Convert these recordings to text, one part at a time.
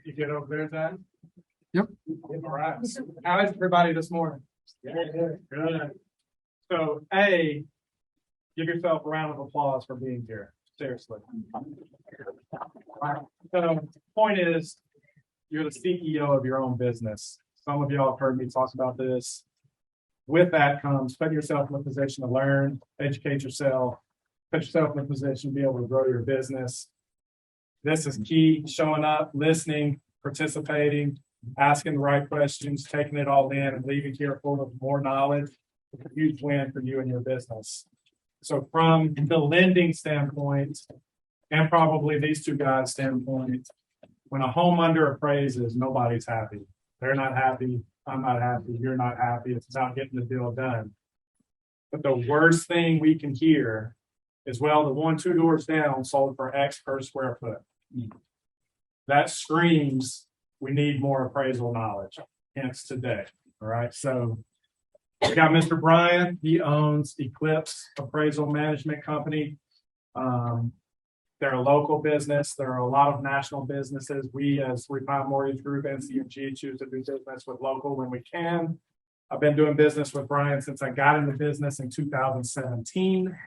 You get over there, Zach? Yep. All right. How is everybody this morning? Good. So, A, give yourself a round of applause for being here. Seriously. So, point is, you're the CEO of your own business. Some of y'all have heard me talk about this. With that comes putting yourself in a position to learn, educate yourself, put yourself in a position to be able to grow your business. This is key, showing up, listening, participating, asking the right questions, taking it all in, and leaving here full of more knowledge. It's a huge win for you and your business. So from the lending standpoint, and probably these two guys' standpoint, when a home under appraises, nobody's happy. They're not happy. I'm not happy. You're not happy. It's about getting the deal done. But the worst thing we can hear is, well, the one 2 doors down sold for X per square foot. That screams we need more appraisal knowledge. Hence today. All right. So we got Mr. Brian. He owns Eclipse Appraisal Management Company. They're a local business. There are a lot of national businesses. We, as Repine Mortgage Group and CMG, choose to do business with local when we can. I've been doing business with Brian since I got into business in 2017.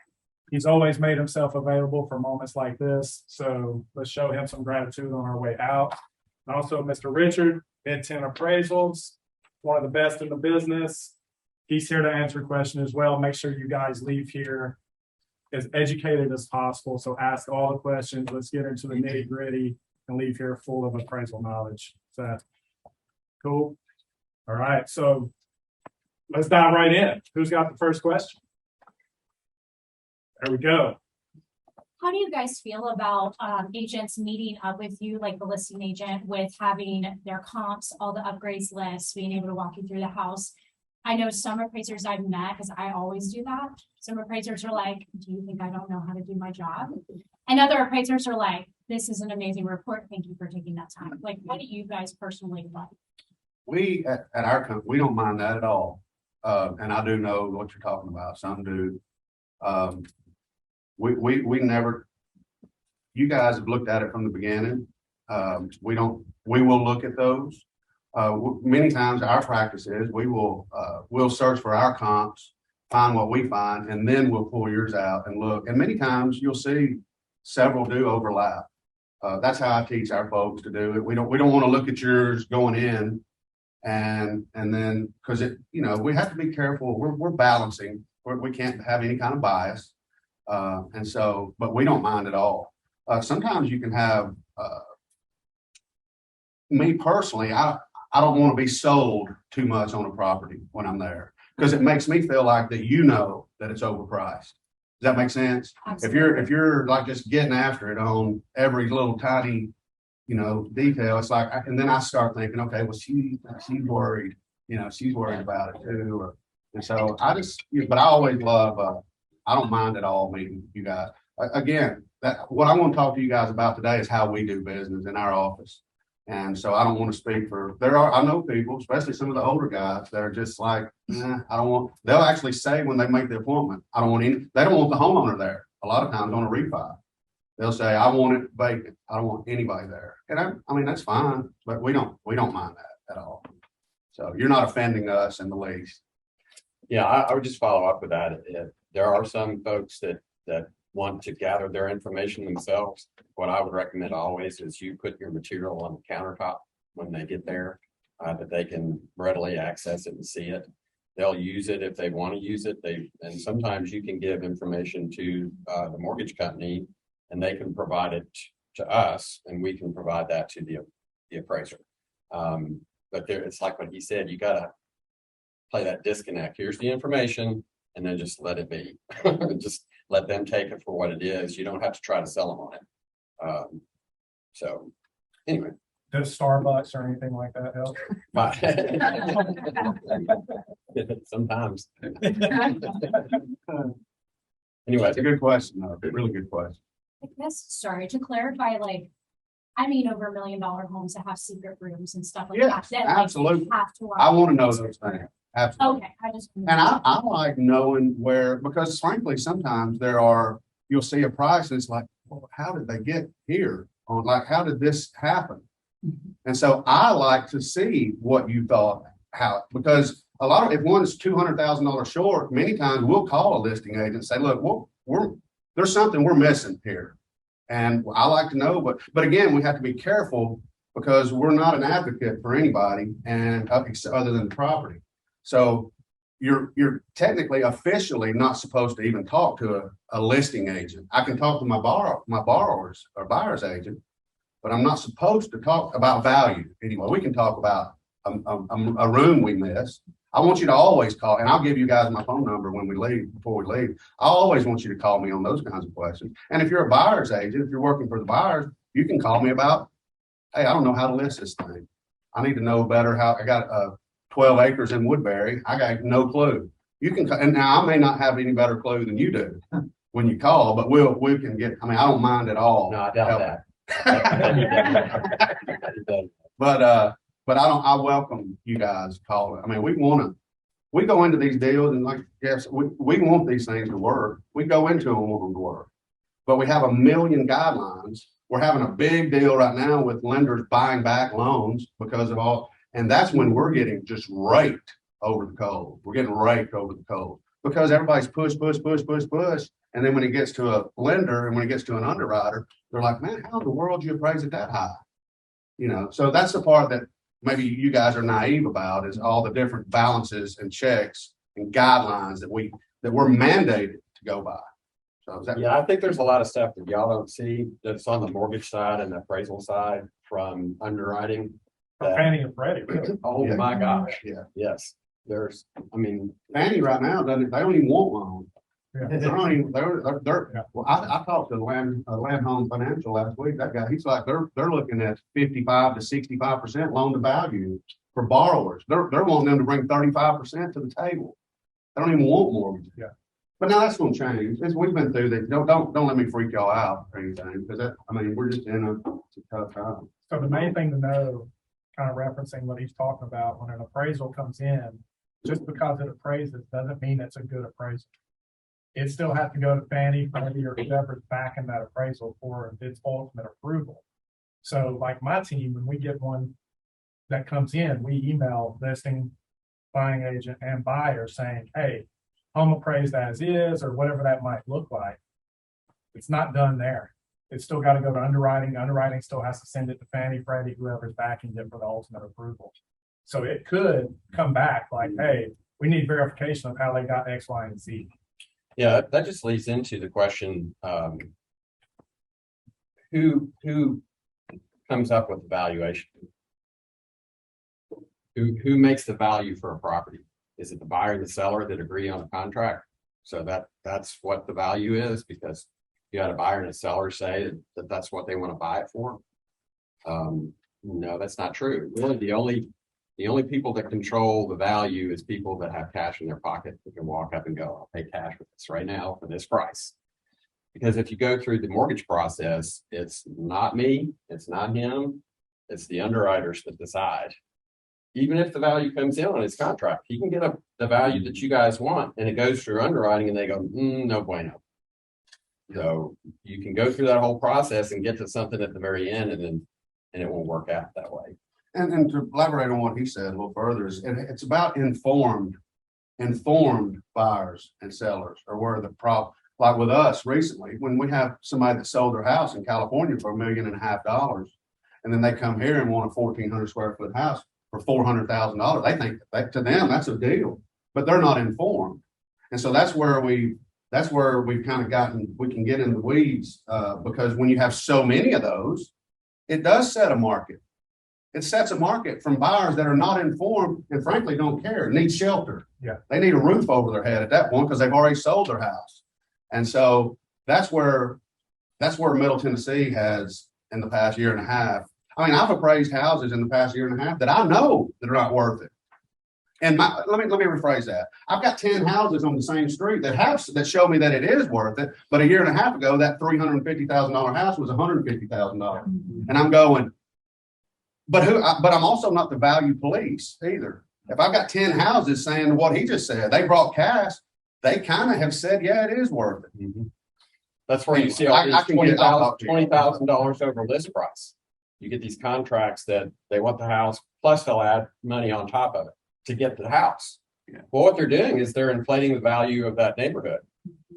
He's always made himself available for moments like this. So let's show him some gratitude on our way out. And also Mr. Richard, Mid-10 Appraisals, one of the best in the business. He's here to answer a question as well. Make sure you guys leave here as educated as possible. So ask all the questions. Let's get into the nitty gritty and leave here full of appraisal knowledge. Is that cool? All right. So let's dive right in. Who's got the first question? There we go. How do you guys feel about agents meeting up with you, like the listing agent, with having their comps, all the upgrades lists, being able to walk you through the house? I know some appraisers I've met, because I always do that. Some appraisers are like, do you think I don't know how to do my job? And other appraisers are like, this is an amazing report. Thank you for taking that time. Like, what do you guys personally like? We at our company, we don't mind that at all. And I do know what you're talking about. Some do. We never, you guys have looked at it from the beginning. We will look at those. Many times our practice is we'll search for our comps, find what we find, and then we'll pull yours out and look. And many times you'll see several do overlap. That's how I teach our folks to do it. We don't want to look at yours going in and then, because we have to be careful. We're balancing. We can't have any kind of bias. And so, but we don't mind at all. Sometimes you can have, me personally, I don't want to be sold too much on a property when I'm there, because it makes me feel like that that it's overpriced. Does that make sense? Absolutely. If you're like just getting after it on every little tiny, detail, it's like, and then I start thinking, okay, well, she's worried, she's worried about it too. And so but I always love, I don't mind at all meeting you guys. Again, what I want to talk to you guys about today is how we do business in our office. And so I don't want to speak for, I know people, especially some of the older guys that are just like, they'll actually say when they make the appointment, they don't want the homeowner there. A lot of times on a refi, they'll say, I want it vacant. I don't want anybody there. And I mean, that's fine, but we don't mind that at all. So you're not offending us in the least. Yeah, I would just follow up with that. There are some folks that want to gather their information themselves. What I would recommend always is you put your material on the countertop when they get there, that they can readily access it and see it. They'll use it if they want to use it. And sometimes you can give information to the mortgage company, and they can provide it to us, and we can provide that to the appraiser. But it's like what he said, you got to play that disconnect. Here's the information, and then just let it be. Just let them take it for what it is. You don't have to try to sell them on it. So anyway. Does Starbucks or anything like that help? Sometimes. Anyway, it's a good question, though. Really good question. I guess, sorry, to clarify, like, I mean, over $1 million homes that have secret rooms and stuff like that. That absolutely. Like, have to I want to know those things. Absolutely. Okay. I like knowing where, because frankly, sometimes you'll see a price and it's like, well, how did they get here? Or like, how did this happen? And so I like to see what you thought, how, because a lot of, if one's $200,000 short, many times we'll call a listing agent and say, look, there's something we're missing here. And I like to know, but again, we have to be careful because we're not an advocate for anybody and other than the property. So you're technically officially not supposed to even talk to a listing agent. I can talk to my borrowers or buyer's agent, but I'm not supposed to talk about value anyway. We can talk about a room we missed. I want you to always call, and I'll give you guys my phone number when we leave, before we leave. I always want you to call me on those kinds of questions. And if you're a buyer's agent, if you're working for the buyers, you can call me about, hey, I don't know how to list this thing. I need to know better how. I got 12 acres in Woodbury. I got no clue. You can, and now I may not have any better clue than you do when you call, but we can get, I mean, I don't mind at all. No, I doubt that. But I welcome you guys calling. I mean, we go into these deals and like, yes, we want these things to work. We go into them want them to work, but we have a million guidelines. We're having a big deal right now with lenders buying back loans because of all, and that's when we're getting just raked over the coals. We're getting raked over the coals because everybody's push. And then when it gets to a lender and when it gets to an underwriter, they're like, man, how in the world do you appraise it that high? You know, so that's the part that maybe you guys are naive about is all the different balances and checks and guidelines that we're mandated to go by. So is that Yeah, I think there's a lot of stuff that y'all don't see that's on the mortgage side and the appraisal side from underwriting. Fannie and Freddie. Oh Yeah. my gosh. Yeah. Yes. There's, I mean, Fannie right now they don't even want loans. Yeah. They don't even, they're Yeah. well, I talked to Land Home Financial last week. That guy, he's like, they're looking at 55 to 65% loan to value for borrowers. They're wanting them to bring 35% to the table. They don't even want mortgages. Yeah. But now that's going to change. We've been through that. Don't let me freak y'all out or anything because we're just in a tough time. So the main thing to know, kind of referencing what he's talking about, when an appraisal comes in, just because it appraises doesn't mean it's a good appraisal. It still has to go to Fannie, Freddie, or whoever's backing that appraisal for its ultimate approval. So like my team, when we get one that comes in, we email listing, buying agent, and buyer saying, hey, home appraised as is, or whatever that might look like. It's not done there. It's still got to go to underwriting. Underwriting still has to send it to Fannie, Freddie, whoever's backing it for the ultimate approval. So it could come back like, hey, we need verification of how they got X, Y, and Z. yeah, that just leads into the question, who comes up with the valuation? Who makes the value for a property? Is it the buyer and the seller that agree on a contract? So that's what the value is, because you got a buyer and a seller say that that's what they want to buy it for. No, that's not true. Really, the only people that control the value is people that have cash in their pocket that can walk up and go, I'll pay cash for this right now for this price. Because if you go through the mortgage process, it's not me, it's not him, it's the underwriters that decide. Even if the value comes in on his contract, he can get the value that you guys want, and it goes through underwriting and they go, no bueno. So you can go through that whole process and get to something at the very end, and it won't work out that way. And to elaborate on what he said a little further, it's about informed buyers and sellers, or where the problem, like with us recently, when we have somebody that sold their house in California for $1.5 million, and then they come here and want a 1,400 square foot house for $400,000. They think that to them that's a deal, but they're not informed, and so that's where we've kind of gotten. We can get in the weeds because when you have so many of those, it does set a market. It sets a market from buyers that are not informed and frankly don't care, need shelter. Yeah. They need a roof over their head at that point because they've already sold their house. And so that's where Middle Tennessee has in the past year and a half. I mean, I've appraised houses in the past year and a half that I know that are not worth it. And let me rephrase that. I've got 10 houses on the same street that show me that it is worth it. But a year and a half ago, that $350,000 house was $150,000. And I'm going, but I'm also not the value police either. If I've got 10 houses saying what he just said, they brought cash, they kind of have said, yeah, it is worth it. Mm-hmm. That's where you see all these $20,000 over list price. You get these contracts that they want the house, plus they'll add money on top of it to get the house. Yeah. Well, what they're doing is they're inflating the value of that neighborhood.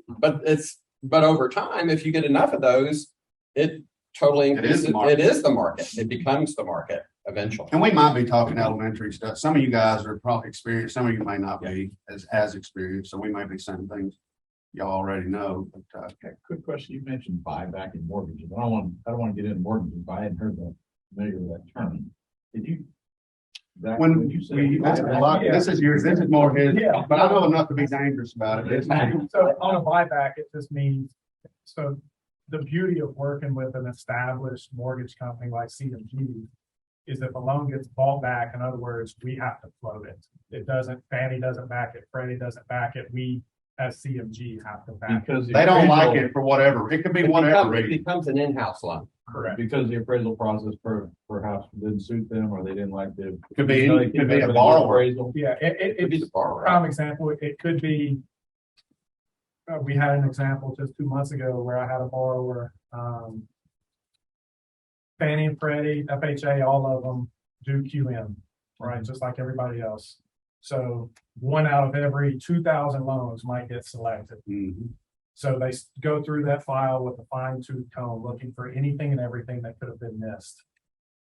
But over time, if you get enough of those, it totally increases. It is the market. It becomes the market eventually. And we might be talking elementary stuff. Some of you guys are probably experienced, some of you may not be as experienced, so we may be saying things y'all already know, but, Okay, quick question. You mentioned buyback in mortgages. I don't want to get into mortgages, but I hadn't heard familiar with that term. Did you? when you said we, that's a lot, this is yours, this is more his, but I know enough to be dangerous about it. So on a buyback, it just means, so the beauty of working with an established mortgage company like CMG is if a loan gets bought back, in other words, we have to float it. It doesn't, Fannie doesn't back it, Freddie doesn't back it, we as CMG have to back it. because They don't like it for whatever, it could be whatever It reason. becomes an in-house loan. Correct. because the appraisal process perhaps didn't suit them, or they didn't like the. Could be a borrower. Appraisal. Yeah, It could be the it's borrower. prime example, it could be. We had an example just 2 months ago where I had a borrower, Fannie and Freddie, FHA, all of them do QM, right? Just like everybody else. So 1 out of every 2,000 loans might get selected. Mhm. So they go through that file with a fine tooth comb, looking for anything and everything that could have been missed.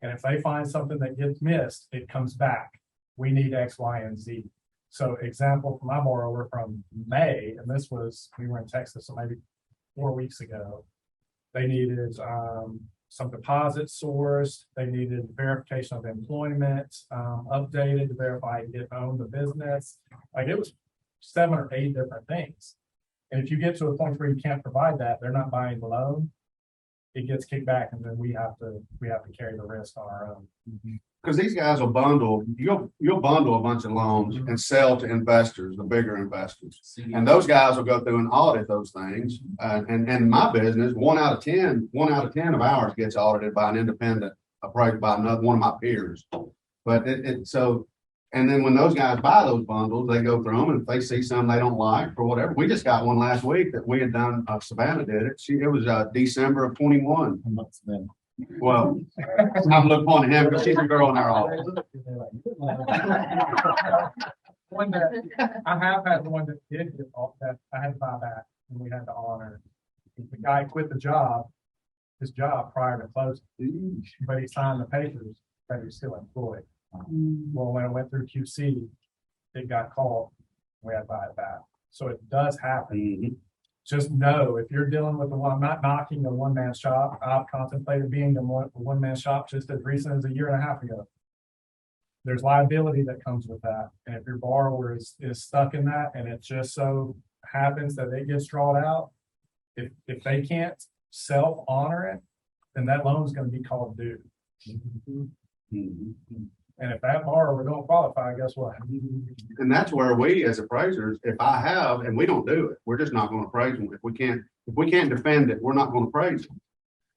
And if they find something that gets missed, it comes back. We need X, Y, and Z. So example for my borrower from May, and this was, we were in Texas, so maybe 4 weeks ago. They needed some deposits sourced. They needed verification of employment, updated to verify he didn't own the business. Like it was 7 or 8 different things. And if you get to a point where you can't provide that, they're not buying the loan. It gets kicked back, and then we have to carry the risk on our own. Cause these guys will bundle, you'll bundle a bunch of loans and sell to investors, the bigger investors. And those guys will go through and audit those things. And in my business, 1 out of 10 of ours gets audited by an independent, appraised by one of my peers. But so, and then when those guys buy those bundles, they go through them, and if they see something they don't like or whatever, we just got one last week that we had done, Savannah did it. It was December of 21. Well, I'm looking on him because she's a girl in our office. One that I have had one that did get off that I had to buy back and we had to honor. The guy quit his job prior to closing, but he signed the papers that he was still employed. Well, when I went through QC, it got called. We had to buy it back. So it does happen. Mhm. Just know if you're dealing with I'm not knocking a one-man shop. I've contemplated being a one-man shop just as recent as a year and a half ago. There's liability that comes with that. And if your borrower is stuck in that and it just so happens that it gets drawn out, if they can't self-honor it, then that loan is going to be called due. Mhm. And if that borrower don't qualify, guess what? And that's where we as appraisers, if I have, and we don't do it, we're just not going to appraise them. If we can't defend it, we're not going to appraise them.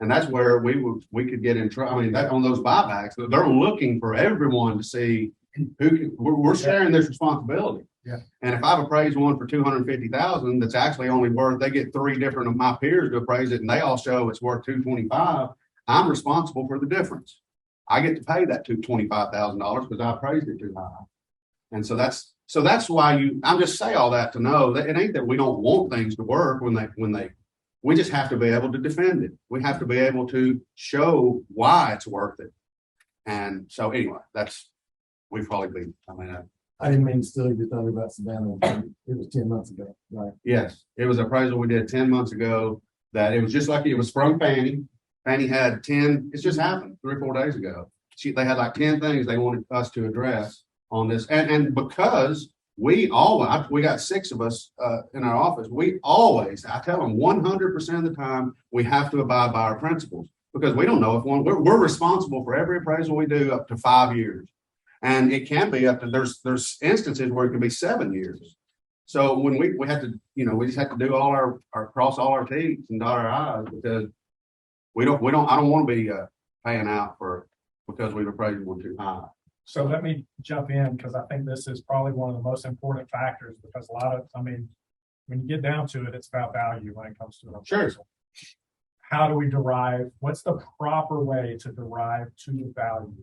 And that's where we could get in trouble. I mean, that on those buybacks, they're looking for everyone to see we're sharing this responsibility. Yeah. And if I've appraised one for 250,000, that's actually only worth, they get 3 different of my peers to appraise it and they all show it's worth 225. I'm responsible for the difference. I get to pay that $25,000 because I appraised it too high. And so that's why I'm just say all that to know that it ain't that we don't want things to work we just have to be able to defend it. We have to be able to show why it's worth it. And so anyway, we've probably been, I didn't mean to steal your thunder about Savannah. It was 10 months ago, right? yes, it was an appraisal we did 10 months ago that it was just like it was from Fannie. Fannie had 10, it's just happened 3 or 4 days ago. They had like 10 things they wanted us to address on this. And because we got 6 of us in our office, I tell them 100% of the time, we have to abide by our principles because we don't know if we're responsible for every appraisal we do up to 5 years. And it can be up to, there's instances where it can be 7 years. So when we have to, we just have to do all our cross all our T's and dot our I's because I don't want to be paying out because we've appraised one too high. So let me jump in because I think this is probably one of the most important factors because when you get down to it, it's about value when it comes to an appraisal. how do we derive, what's the proper way to derive true value?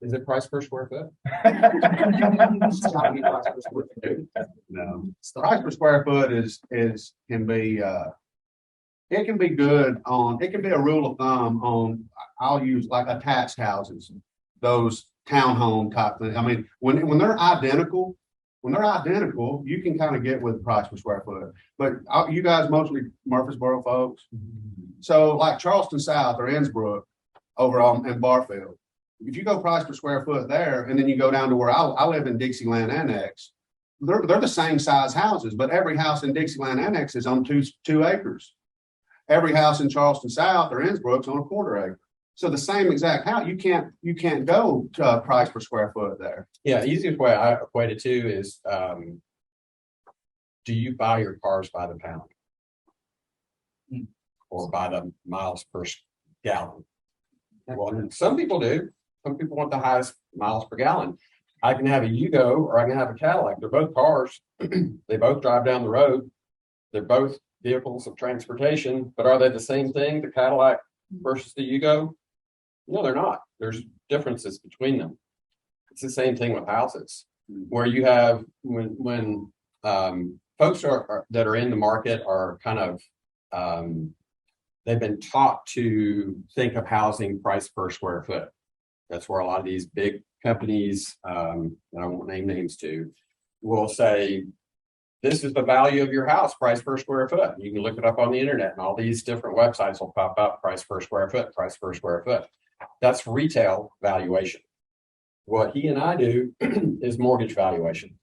Is it price per square foot? No, price per square foot can be, it can be good on, it can be a rule of thumb on, I'll use like attached houses, those townhome type things. I mean, when they're identical, you can kind of get with price per square foot. But you guys mostly Murfreesboro folks. So like Charleston South or Innsbrook over in Barfield, if you go price per square foot there, and then you go down to where I live in Dixieland Annex, they're the same size houses, but every house in Dixieland Annex is on two acres. Every house in Charleston South or Innsbrook's on a quarter acre. So the same exact house, you can't go to price per square foot there. Yeah, easiest way I equate it to is, do you buy your cars by the pound? Or by the miles per gallon? Well, some people do. Some people want the highest miles per gallon. I can have a Yugo or I can have a Cadillac. They're both cars. They both drive down the road. They're both vehicles of transportation, but are they the same thing, the Cadillac versus the Yugo? No, they're not. There's differences between them. It's the same thing with houses, where you have when folks that are in the market are kind of they've been taught to think of housing price per square foot. That's where a lot of these big companies, that I won't name names to, will say, this is the value of your house, price per square foot. You can look it up on the internet and all these different websites will pop up, price per square foot, price per square foot. That's retail valuation. What he and I do is mortgage valuation.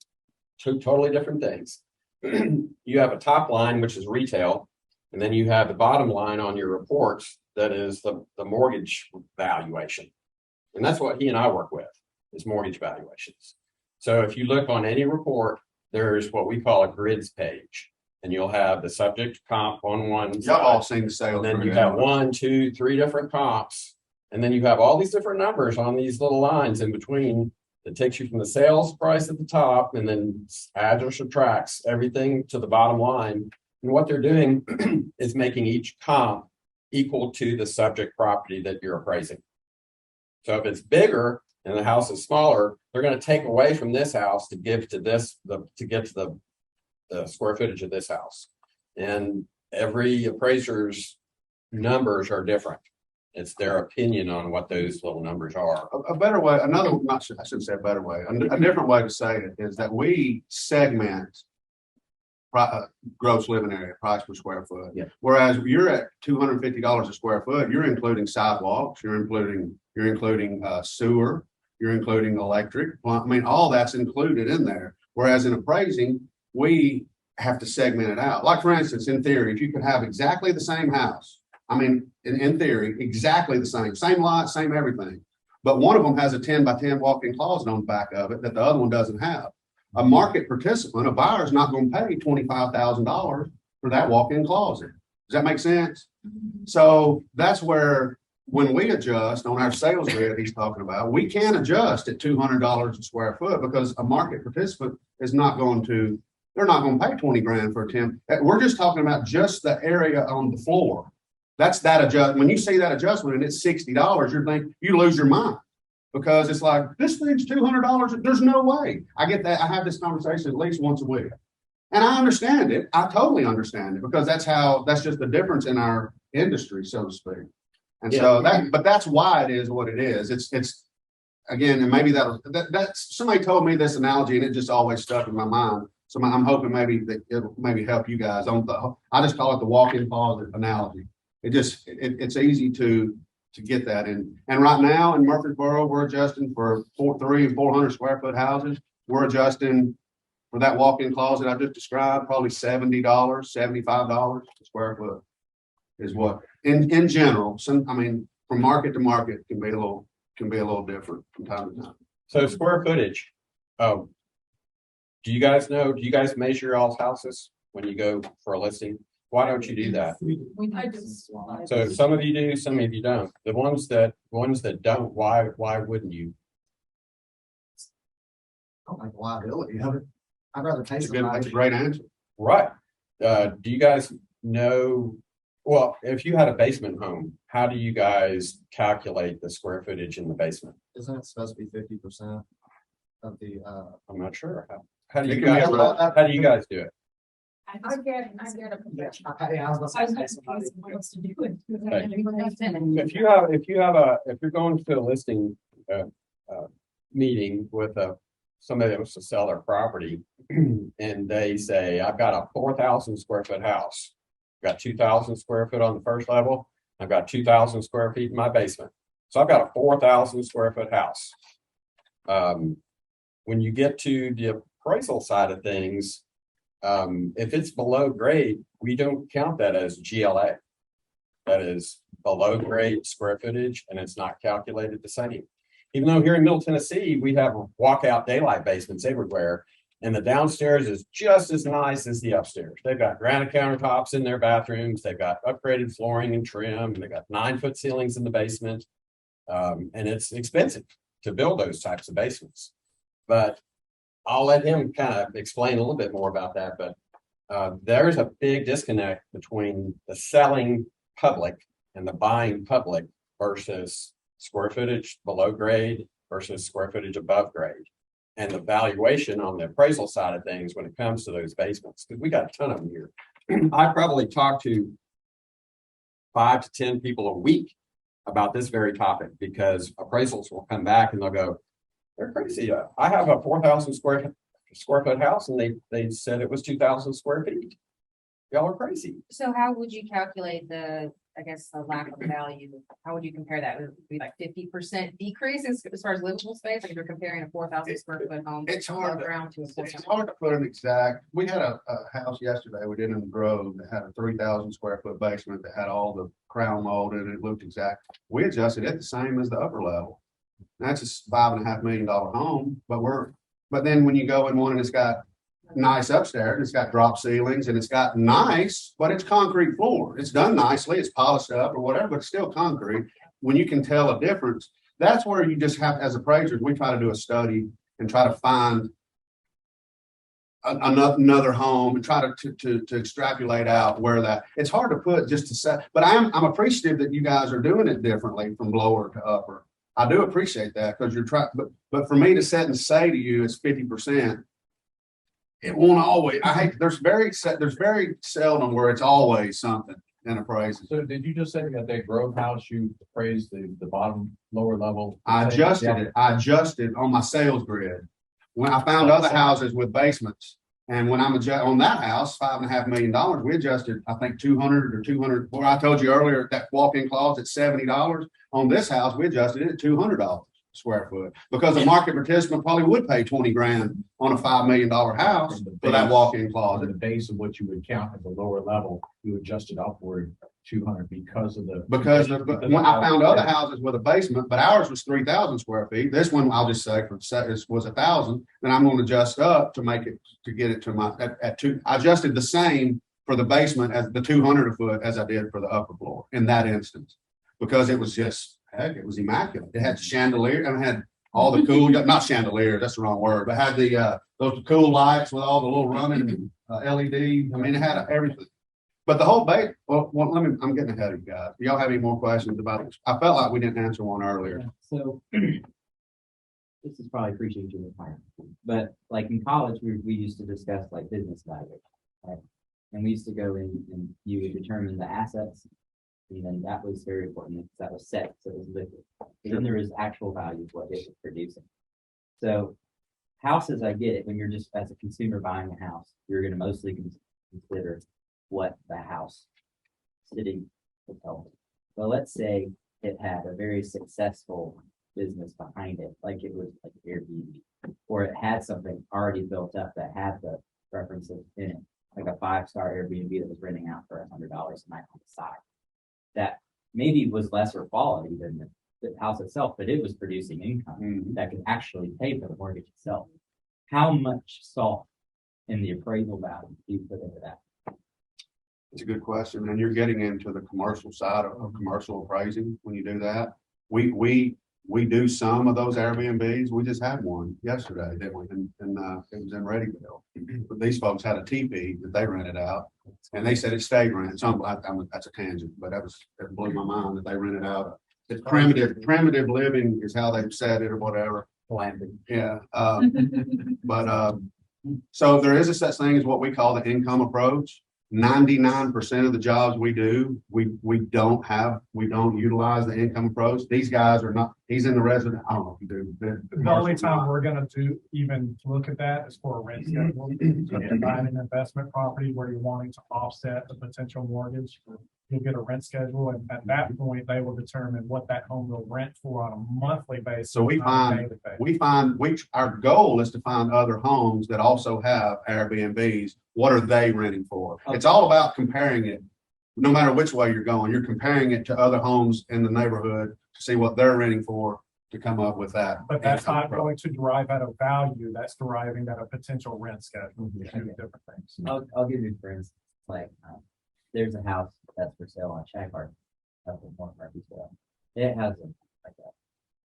Two totally different things. You have a top line, which is retail, and then you have the bottom line on your reports that is the mortgage valuation. And that's what he and I work with, is mortgage valuations. So if you look on any report, there's what we call a grids page, and you'll have the subject comp on one side. Y'all all seen the sales. And then you have 1, 2, 3 different comps. And then you have all these different numbers on these little lines in between that takes you from the sales price at the top and then adds or subtracts everything to the bottom line. And what they're doing is making each comp equal to the subject property that you're appraising. So if it's bigger and the house is smaller, they're going to take away from this house to give to this, to get to the square footage of this house. And every appraiser's numbers are different. It's their opinion on what those little numbers are. A better way, I shouldn't say a better way, a different way to say it is that we segment gross living area, price per square foot. Yeah. Whereas you're at $250 a square foot, you're including sidewalks, you're including sewer, you're including electric. Well, I mean, all that's included in there. Whereas in appraising, we have to segment it out. Like for instance, in theory, if you could have exactly the same house, I mean, in theory, exactly the same lot, same everything. But one of them has a 10 by 10 walk-in closet on the back of it that the other one doesn't have. A market participant, a buyer is not going to pay $25,000 for that walk-in closet. Does that make sense? So that's where when we adjust on our sales grid he's talking about, we can adjust at $200 a square foot because a market participant is not going to, they're not going to pay 20 grand for a 10. We're just talking about just the area on the floor. That's that adjustment. When you see that adjustment and it's $60, you lose your mind because it's like, this thing's $200. There's no way. I get that. I have this conversation at least once a week and I understand it. I totally understand it because that's just the difference in our industry, so to speak. And so but that's why it is what it is. It's again, and maybe that's somebody told me this analogy and it just always stuck in my mind. So I'm hoping maybe that it'll maybe help you guys I just call it the walk-in closet analogy. It's easy to get that in. And right now in Murfreesboro, we're adjusting for 300 and 400 square foot houses. We're adjusting for that walk-in closet I just described, probably $70, $75 a square foot is what in general. I mean, from market to market can be a little different from time to time. So square footage. Do you guys measure y'all's houses when you go for a listing? Why don't you do that? So some of you do, some of you don't. The ones that don't, why wouldn't you? I don't like the liability of it. I'd rather pay That's somebody. a great answer. Right. Do you guys know Well, if you had a basement home, how do you guys calculate the square footage in the basement? Isn't it supposed to be 50% of the, I'm not sure. How do It you can be guys, a lot. how do you guys do it? I get a. I was I gonna was say, gonna say, what else to do with. If you're going to a listing, meeting with somebody that wants to sell their property and they say, I've got a 4,000 square foot house. Got 2,000 square foot on the first level. I've got 2,000 square feet in my basement. So I've got a 4,000 square foot house. When you get to the appraisal side of things, if it's below grade, we don't count that as GLA. That is below grade square footage, and it's not calculated the same. Even though here in Middle Tennessee, we have walkout daylight basements everywhere, and the downstairs is just as nice as the upstairs. They've got granite countertops in their bathrooms, they've got upgraded flooring and trim, and they've got 9-foot ceilings in the basement. And it's expensive to build those types of basements. But I'll let him kind of explain a little bit more about that. But there's a big disconnect between the selling public and the buying public versus square footage below grade versus square footage above grade. And the valuation on the appraisal side of things when it comes to those basements, because we got a ton of them here. I probably talk to 5 to 10 people a week about this very topic, because appraisals will come back and they'll go, they're crazy. I have a 4,000 square foot house and they said it was 2,000 square feet. Y'all are crazy. So how would you calculate the, I guess, the lack of value? How would you compare that? Would it be like 50% decrease as far as livable space? Like if you're comparing a 4,000 square foot home. It's hard above ground to a It's 4,000. hard to put an exact, we had a house yesterday, we did in the Grove that had a 3,000 square foot basement that had all the crown mold and it looked exact. We adjusted it the same as the upper level. That's a $5.5 million home, but then when you go in one and it's got nice upstairs, it's got drop ceilings and it's got nice, but it's concrete floor. It's done nicely, it's polished up or whatever, but it's still concrete. When you can tell a difference, that's where you just have, as appraisers, we try to do a study and try to find another home and try to extrapolate out where that, it's hard to put just to set, but I'm appreciative that you guys are doing it differently from lower to upper. I do appreciate that because you're trying, but for me to set and say to you it's 50%, it won't always, there's very seldom where it's always something in appraisal. So did you just say that Grove house, you appraised the bottom lower level? I adjusted on my sales grid. When I found other houses with basements, and when I'm on that house, $5.5 million, we adjusted, I think 200 or 200. Well, I told you earlier that walk-in closet $70. On this house, we adjusted it at $200 square foot because a market participant probably would pay 20 grand on a $5 million house for that walk-in On closet. the base of what you would count as the lower level, you adjusted upward 200 because of the. When I found other houses with a basement, but ours was 3,000 square feet. This one, I'll just say was 1,000. Then I'm going to adjust up to make it, to get it to my, at two. I adjusted the same for the basement as the 200 a foot as I did for the upper floor in that instance, because it was just, heck, it was immaculate. It had chandelier and it had all the cool, not chandelier, that's the wrong word, but had the, those cool lights with all the little running LED. I mean, it had everything. But the whole base, well, I'm getting ahead of you guys. Do y'all have any more questions about this? I felt like we didn't answer one earlier. So this is probably appreciating your time, but like in college, we used to discuss like business value, right? And we used to go in and you would determine the assets, and then that was very important because that was set, so it was liquid. And then there was actual value of what it was producing. So houses, I get it. When you're just as a consumer buying a house, you're going to mostly consider what the house sitting would tell me. But let's say it had a very successful business behind it, like it was like Airbnb, or it had something already built up that had the references in it, like a 5-star Airbnb that was renting out for $100 a night on the side. That maybe was lesser quality than the house itself, but it was producing income that could actually pay for the mortgage itself. How much salt in the appraisal value do you put into that? It's a good question. And you're getting into the commercial side of commercial appraising when you do that. We we do some of those Airbnbs. We just had one yesterday, didn't we? And it was in Readyville. But these folks had a teepee that they rented out, and they said it's state rent. So that's a tangent, but that blew my mind that they rented out. It's primitive living is how they've said it or whatever. Yeah. So there is a such thing as what we call the income approach. 99% of the jobs we do, we don't utilize the income approach. These guys are not, he's in the resident, I don't know if you do. The only time we're gonna even look at that is for a rent schedule. So if you're buying an investment property where you're wanting to offset the potential mortgage, you'll get a rent schedule, and at that point, they will determine what that home will rent for on a monthly basis. So our goal is to find other homes that also have Airbnbs. What are they renting for? It's all about comparing it. No matter which way you're going, you're comparing it to other homes in the neighborhood to see what they're renting for to come up with that. But that's not going to derive out a value. That's deriving out a potential rent schedule. Two different things. I'll give you for instance, like, there's a house that's for sale on Shackart up in Fort Murfreesboro. It has a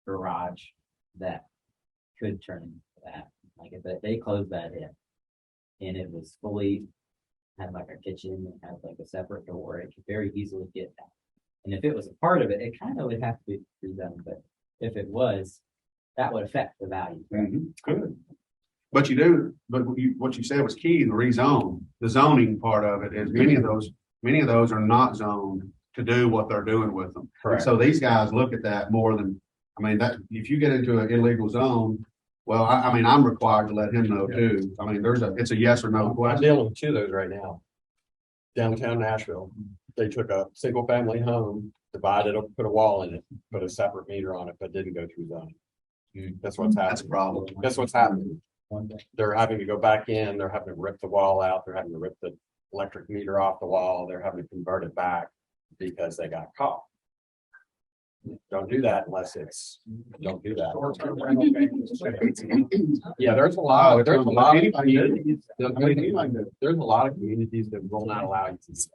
garage that could turn into that. Like if they closed that in and it was fully had like a kitchen and had like a separate door, it could very easily get that. And if it was a part of it, it kind of would have to be redone. But if it was, that would affect the value. Good. But what you said was key, the rezone. The zoning part of it is many of those are not zoned to do what they're doing with them. Correct. So these guys look at that more than, that if you get into an illegal zone, well, I'm required to let him know too. It's a yes or no I'm question. dealing with two of those right now. Downtown Nashville, they took a single family home, divided up, put a wall in it, put a separate meter on it, but didn't go through zoning. That's what's happening. That's a problem. That's what's happening. They're having to go back in, they're having to rip the wall out, they're having to rip the electric meter off the wall, they're having to convert it back because they got caught. Don't do that unless don't do that. Yeah, there's a lot of communities that will not allow you to do that.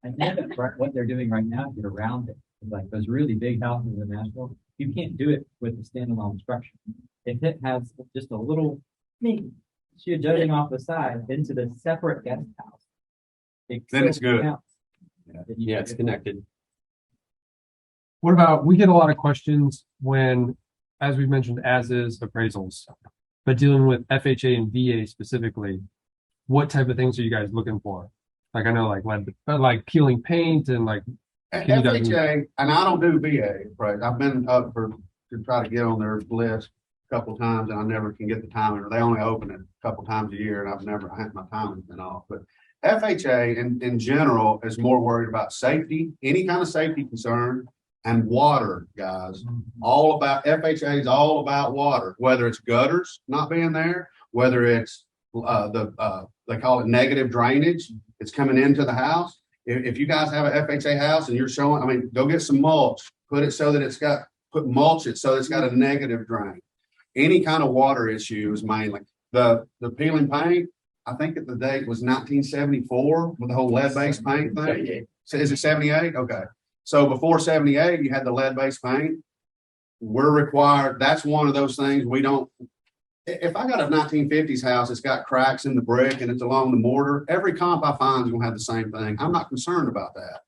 I think that what they're doing right now to get around it, like those really big houses in Nashville, you can't do it with a standalone structure. If it has just a little sheer jutting off the side into the separate guest house, Then it's good. Yeah, it's connected. What about, we get a lot of questions when, as we mentioned, as is appraisals, but dealing with FHA and VA specifically, what type of things are you guys looking for? Like, I know like peeling paint and like. FHA, and I don't do VA, right? I've been up to try to get on their list a couple of times and I never can get the timing, or they only open it a couple times a year and my timing's been off. But FHA in general is more worried about safety, any kind of safety concern, and water, guys. FHA is all about water, whether it's gutters not being there, whether it's they call it negative drainage. It's coming into the house. If you guys have an FHA house and you're showing, go get some mulch, put mulch it so it's got a negative drain. Any kind of water issues, mainly the peeling paint. I think that the date was 1974 with the whole lead-based paint thing. So is it 78? Okay. So before 78, you had the lead-based paint. We're required. That's one of those things we don't. If I got a 1950s house, it's got cracks in the brick and it's along the mortar. Every comp I find is going to have the same thing. I'm not concerned about that.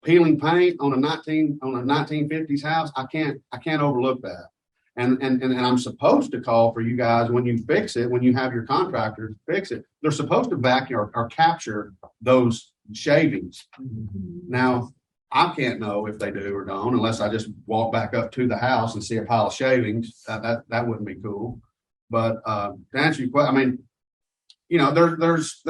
Peeling paint on a 1950s house, I can't overlook that. And I'm supposed to call for you guys when you fix it, when you have your contractors fix it. They're supposed to vacuum or capture those shavings. Now, I can't know if they do or don't unless I just walk back up to the house and see a pile of shavings. That wouldn't be cool. But to answer your question, there's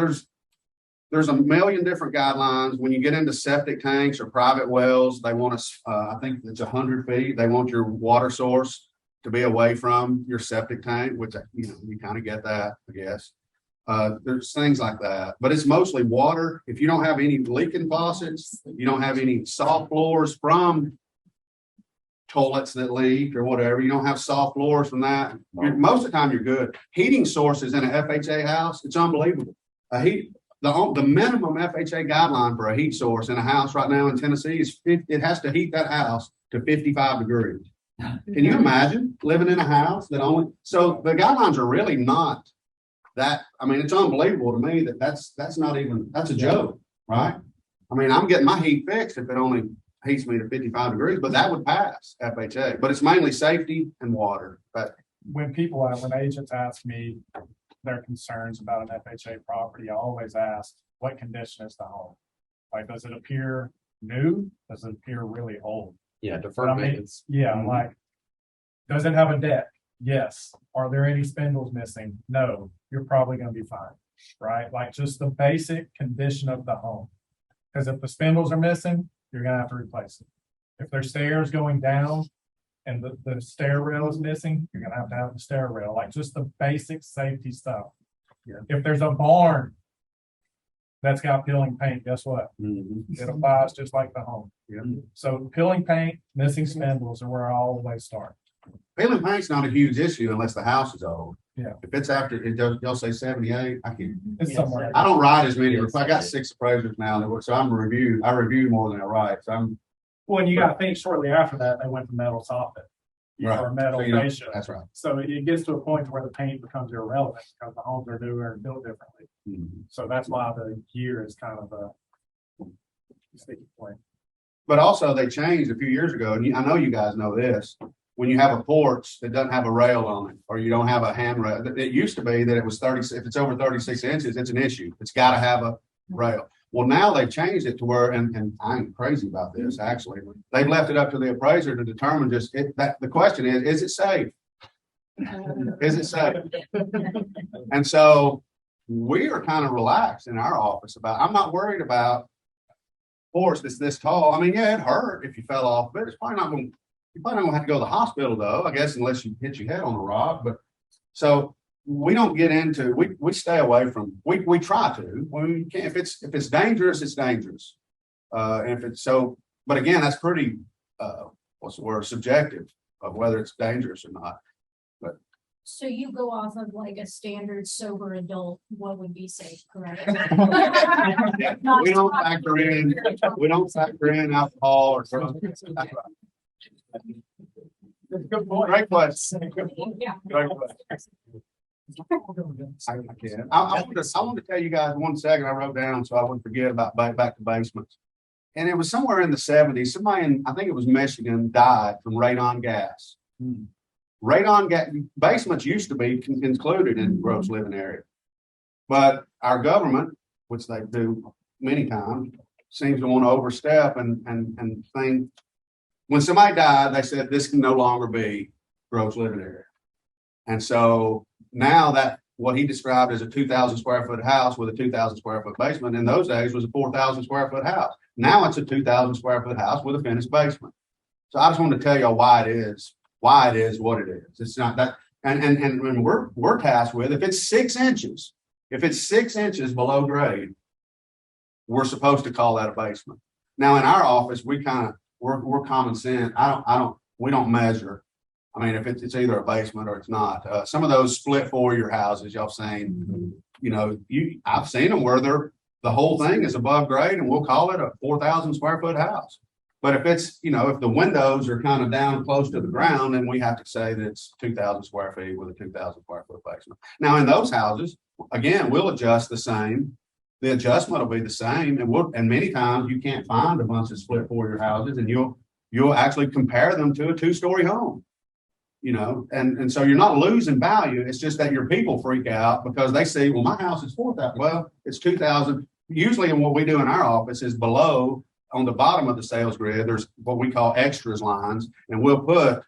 a million different guidelines. When you get into septic tanks or private wells, they want us. I think it's 100 feet. They want your water source to be away from your septic tank, which you kind of get that, I guess. There's things like that, but it's mostly water. If you don't have any leaking faucets, you don't have any soft floors from toilets that leak or whatever, you don't have soft floors from that. Most of the time you're good. Heating sources in an FHA house, it's unbelievable. The minimum FHA guideline for a heat source in a house right now in Tennessee is it has to heat that house to 55 degrees. Can you imagine living in a house that only, so the guidelines are really not that, I mean, it's unbelievable to me that that's not even, that's a joke, right? I mean, I'm getting my heat fixed if it only heats me to 55 degrees, but that would pass FHA, but it's mainly safety and water. But When agents ask me their concerns about an FHA property, I always ask, what condition is the home? Like, does it appear new? Does it appear really old? Yeah, But deferred I mean, maintenance. yeah, like, does it have a deck? Yes. Are there any spindles missing? No. You're probably gonna be fine, right? Like, just the basic condition of the home. Because if the spindles are missing, you're gonna have to replace it. If there's stairs going down and the stair rail is missing, you're gonna have the stair rail, like just the basic safety stuff. Yeah. If there's a barn that's got peeling paint, guess what? It applies just like the home. Yeah. So peeling paint, missing spindles are where I always start. peeling paint's not a huge issue unless the house is old. Yeah. If it's after, y'all say 78, I can't. It's somewhere. I don't write as many, I got 6 appraisers now, so I review more than I write, so I'm. Well, and you gotta think shortly after that, they went to metal soffit. Right. Or metal So you don't- fascia. That's right. So it gets to a point where the paint becomes irrelevant because the homes are newer and built differently. So that's why the year is kind of a sticky point. But also they changed a few years ago, and I know you guys know this, when you have a porch that doesn't have a rail on it, or you don't have a handrail, it used to be that it was 30, if it's over 36 inches, it's an issue. It's gotta have a rail. Well, now they've changed it to where, and I'm crazy about this, actually, they've left it up to the appraiser to determine the question is it safe? Is it safe? And so we are kind of relaxed in our office I'm not worried about porch that's this tall. I mean, yeah, it hurt if you fell off, but it's probably not going to, you're probably not going to have to go to the hospital though, I guess, unless you hit your head on a rock. But so we don't get into, we stay away from, we try to, when we can, if it's dangerous, it's dangerous. And if it's so, but again, that's pretty, what's the word, subjective of whether it's dangerous or not. So you go off of like a standard sober adult, what would be safe, correct? We don't factor in alcohol or drugs. That's right. Good point. Great question. Yeah. Great question. I want to tell you guys 1 second. I wrote down so I wouldn't forget about back to basements. And it was somewhere in the 70s. Somebody in, I think it was Michigan, died from radon gas. Radon gas basements used to be included in gross living area, but our government, which they do many times, seems to want to overstep and think. When somebody died, they said this can no longer be gross living area, and so now that what he described as a 2,000 square foot house with a 2,000 square foot basement in those days was a 4,000 square foot house. Now it's a 2,000 square foot house with a finished basement. So I just want to tell you why it is what it is. It's not that, and when we're tasked with, if it's 6 inches below grade, we're supposed to call that a basement. Now in our office, we're common sense. We don't measure. I mean, if it's either a basement or it's not. Some of those split 4-year houses y'all seen, I've seen them where the whole thing is above grade and we'll call it a 4,000 square foot house. But if it's, if the windows are kind of down close to the ground, then we have to say that it's 2,000 square feet with a 2,000 square foot basement. Now in those houses, again, we'll adjust the same. The adjustment will be the same, and many times you can't find a bunch of split 4-year houses, and you'll actually compare them to a 2-story home. And so you're not losing value. It's just that your people freak out because they see, well, my house is 4,000. Well, it's 2,000. Usually, what we do in our office is below. On the bottom of the sales grid, there's what we call extras lines, and we'll put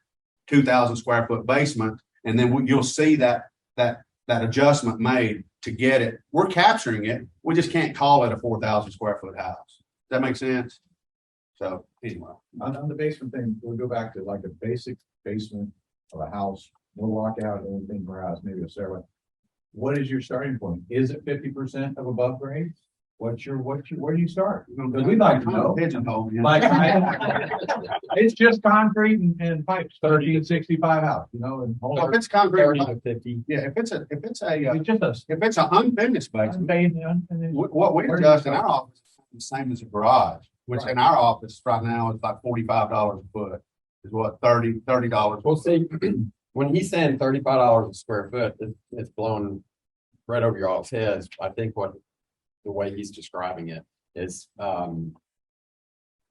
2,000 square foot basement, and then you'll see that adjustment made to get it. We're capturing it. We just can't call it a 4,000 square foot house. Does that make sense? So anyway, On the basement thing, we'll go back to like a basic basement of a house, no lockout, anything for a house, maybe a stairway. What is your starting point? Is it 50% of above grade? Where do you start? Because we'd like to know. Pigeonhole, yeah. Like, it's just concrete and pipes, 1365 house, and Well, if it's concrete, 30 to 50. yeah. If it's it's just an unfinished basement, what we adjust in our office is the same as a garage, which in our office right now is like $45 a foot. is what, $30. Well, see, when he's saying $35 a square foot, it's blowing right over your all's heads. I think the way he's describing it is,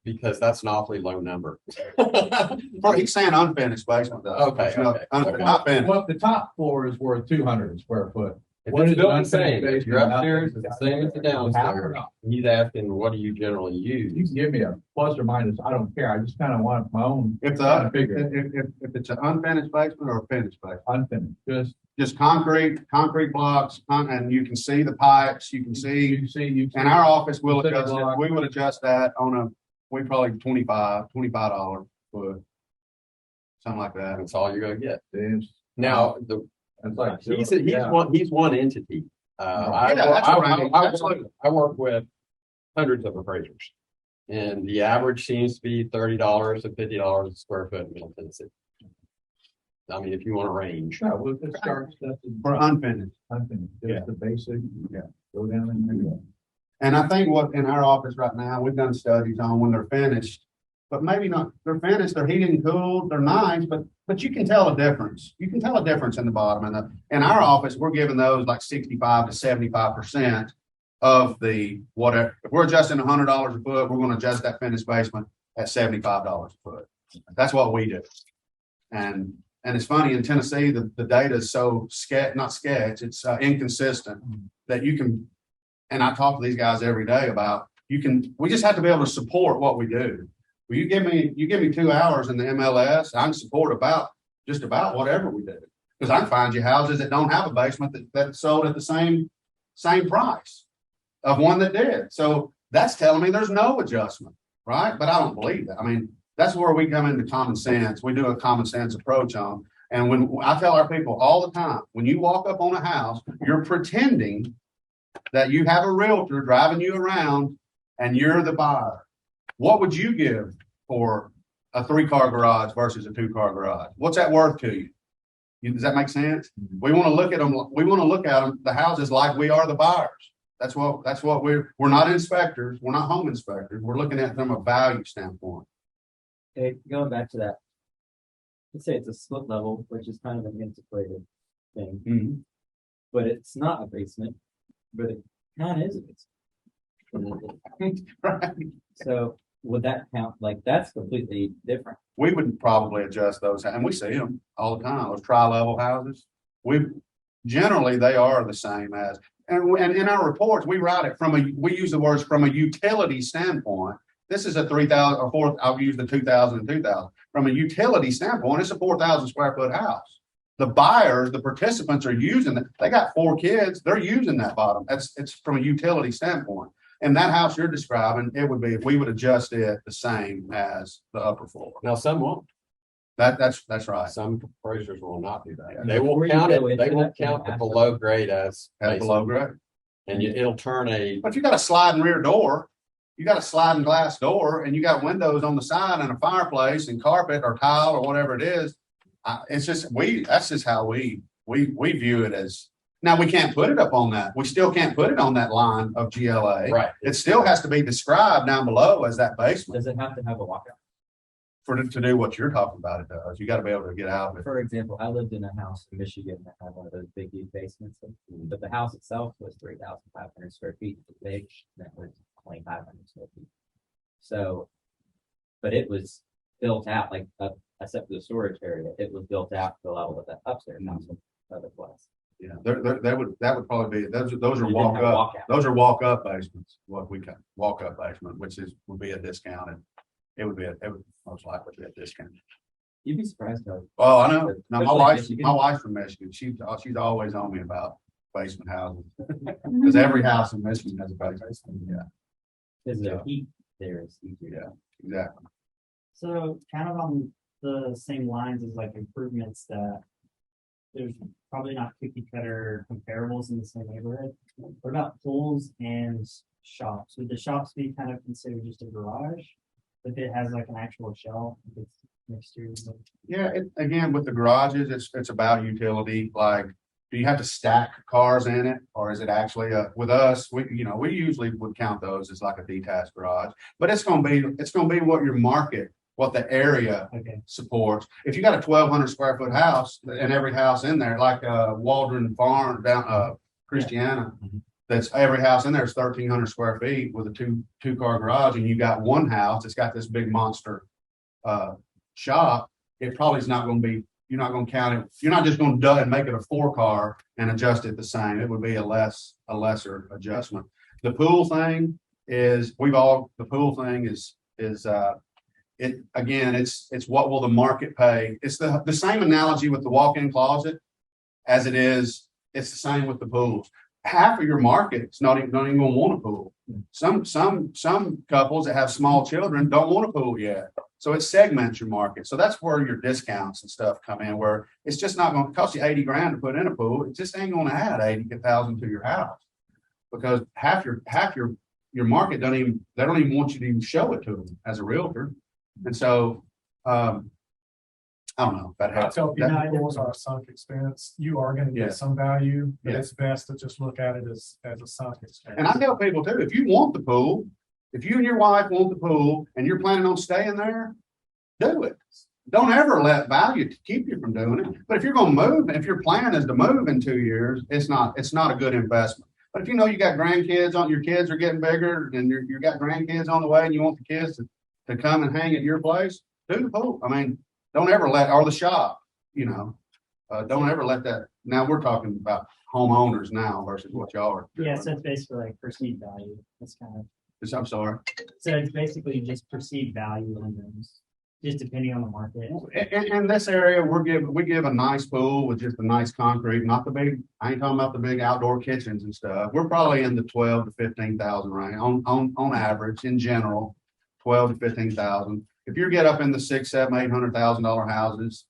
because that's an awfully low number. Well, he's saying unfinished basement though. Okay, okay. Not finished. Well, the top floor is worth 200 square foot. If What it's is built an the same, unfinished if you're basement? upstairs, it's the same as the downstairs. He's asking, what do you generally You use? can give me a plus or minus, I don't care, I just kind of want my own If kind the, of figure, if it's an unfinished basement or a finished basement, unfinished, just concrete blocks, and you can see the pipes, you can see, you in our office, we'll Consider adjust it, block. we would adjust that we probably $25 foot. Something like that. That's all you're gonna get. It's Now, like, he's one entity. Yeah, that's right. Absolutely. I work with hundreds of appraisers. And the average seems to be $30 to $50 a square foot in Middle Tennessee. I mean, if you want to range. Yeah, well, it starts, that's For unfinished. unfinished, Yeah. just the basic, Yeah. go down and do that. And I think what in our office right now, we've done studies on when they're finished, but maybe not, they're finished, they're heated and cooled, they're nice, but you can tell a difference. You can tell a difference in the bottom. And in our office, we're giving those like 65 to 75% of the whatever. If we're adjusting $100 a foot, we're going to adjust that finished basement at $75 a foot. That's what we do. And it's funny in Tennessee, the data is so it's inconsistent that you can, and I talk to these guys every day about, we just have to be able to support what we do. Well, you give me 2 hours in the MLS, I can support just about whatever we do. Because I can find you houses that don't have a basement that's sold at the same price of one that did. So that's telling me there's no adjustment, right? But I don't believe that. I mean, that's where we come into common sense. We do a common sense approach on. And when I tell our people all the time, when you walk up on a house, you're pretending that you have a realtor driving you around and you're the buyer. What would you give for a 3-car garage versus a 2-car garage? What's that worth to you? Does that make sense? We want to look at them. We want to look at them, the houses, like we are the buyers. That's what we're not inspectors. We're not home inspectors. We're looking at them from a value standpoint. Okay, going back to that. Let's say it's a split level, which is kind of an antiquated thing, Mhm. but it's not a basement, but it kind of is a basement. Right. So would that count? Like, that's completely different. We would probably adjust those, and we see them all the time, those tri-level houses. Generally, they are the same as, and in our reports, we write it we use the words from a utility standpoint. This is a 3,000 or 4, I'll use the 2,000 and 2,000. From a utility standpoint, it's a 4,000 square foot house. The buyers, the participants are using it. They got 4 kids, they're using that bottom. It's from a utility standpoint. And that house you're describing, it would be, if we would adjust it the same as the upper floor. Now, some won't. That's right. Some appraisers will not do that. Yeah. They will Before you count go it, into they will that, count the after- below grade as At below grade. and it'll turn a, But you got a sliding rear door, you got a sliding glass door, and you got windows on the side and a fireplace and carpet or tile or whatever it is. It's just, that's just how we view it as. Now, we can't put it up on that. We still can't put it on that line of GLA. right. It still has to be described down below as that basement Does it have to have a walkout? to do what you're talking about. It does. You got to be able to get out of it. For example, I lived in a house in Michigan that had one of those big huge basements, but the house itself was 3,500 square feet. The big that was 2,500 square feet. So, but it was built out like except for the storage area, it was built out to the level that the upstairs house was. Yeah, that would probably be, those are You didn't walk have a up. walkout. Those are walk up basements, what we call walk up basement, which would be a discounted. It would most likely be a discount. You'd be surprised though. Oh, I know. Now, Especially my wife's from Michigan. She's always on me about basement houses. Because every house in Michigan has a basement. Yeah, Because the heat there is easier. yeah, exactly. So kind of on the same lines as like improvements that there's probably not cookie cutter comparables in the same neighborhood. What about pools and shops? Would the shops be kind of considered just a garage? If it has like an actual shelf, if it's next to it? Yeah, again, with the garages, it's about utility. Like, do you have to stack cars in it, or is it actually with us? We usually would count those as like a detached garage, but it's going to be what your market what the area Okay. supports. If you got a 1,200 square foot house and every house in there, like Waldron Farm down Christiana, that's every house in there is 1,300 square feet with a two car garage, and you got one house that's got this big monster shop. It probably is not going to be. You're not going to count it. You're not just going to make it a 4 car and adjust it the same. It would be a lesser adjustment. The pool thing is the pool thing is it again, it's what will the market pay? It's the same analogy with the walk-in closet as it is. It's the same with the pools. Half of your market's not even going to want a pool. Some couples that have small children don't want a pool yet. So it segments your market. So that's where your discounts and stuff come in, where it's just not going to cost you 80 grand to put in a pool. It just ain't going to add 80,000 to your house, because half your market they don't even want you to even show it to them as a realtor. And so, I don't know. That I helps. tell people pools are a sunk expense. You are going to Yeah. get some value, but Yeah. it's best to just look at it as a sunk expense. And I tell people too, if you want the pool, if you and your wife want the pool and you're planning on staying there, do it. Don't ever let value keep you from doing it. But if you're going to move, if your plan is to move in 2 years, it's not a good investment. But if you know you got grandkids your kids are getting bigger and you got grandkids on the way and you want the kids to come and hang at your place, do the pool. I mean, don't ever or the shop, don't ever let that. Now we're talking about homeowners now versus what y'all are doing. Yeah, so it's basically like perceived value. That's kind of, I'm sorry. so it's basically just perceived value on those, just depending on the market. In this area, we give a nice pool with just a nice concrete, not the big. I ain't talking about the big outdoor kitchens and stuff. We're probably in the 12 to 15,000 range on average in general, 12 to 15,000. If you get up in the $600,000, $700,000, $800,000 houses,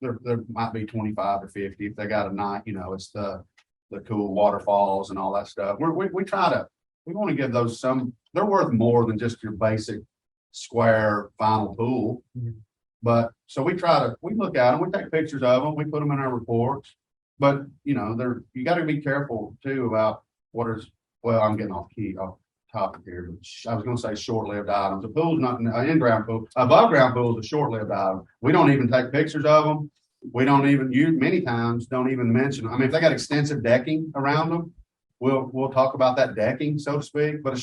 there might be 25 to 50 if they got a night. It's the cool waterfalls and all that stuff. We want to give those some. They're worth more than just your basic square vinyl pool. But so we look at them, we take pictures of them, we put them in our reports. But you got to be careful too about I'm getting off topic here. I was going to say short-lived items. A pool's not an in-ground pool. Above ground pool is a short-lived item. We don't even take pictures of them. We don't even many times don't even mention them. I mean, if they got extensive decking around them, we'll talk about that decking, so to speak. But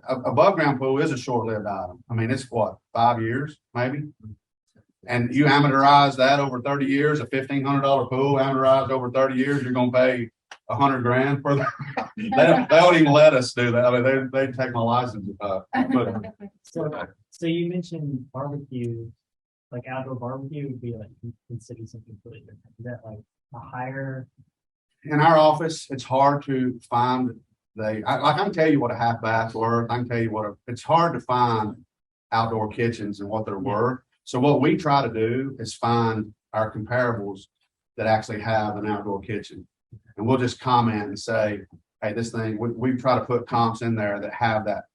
above ground pool is a short-lived item. I mean, it's 5 years, maybe. And you amateurize that over 30 years, a $1,500 pool amaterized over 30 years, you're going to pay $100 grand for that. They don't even let us do that. I mean, they take my license. So you mentioned barbecue, like outdoor barbecue would be like considered something completely different. Is that like a higher? In our office, it's hard to find I can tell you what a half bath's worth. I can tell you it's hard to find outdoor kitchens and what they're worth. So what we try to do is find our comparables that actually have an outdoor kitchen. And we'll just comment and say, hey, this thing, we try to put comps in there that have that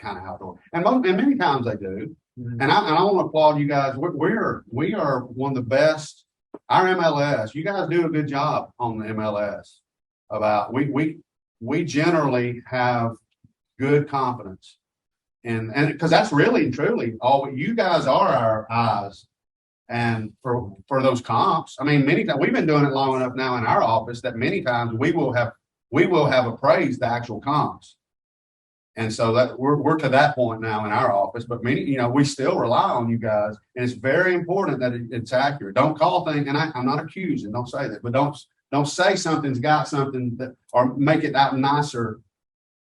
kind of outdoor. And many times they do. Mm-hmm. And I want to applaud you guys. We are one of the best. Our MLS, you guys do a good job on the MLS about we generally have good confidence. And because that's really and truly all you guys are our eyes. And for those comps, I mean, many times we've been doing it long enough now in our office that many times we will have appraised the actual comps. And so that we're to that point now in our office, but we still rely on you guys. And it's very important that it's accurate. Don't call things, and I'm not accusing, don't say that, but don't say something's got something that, or make it out nicer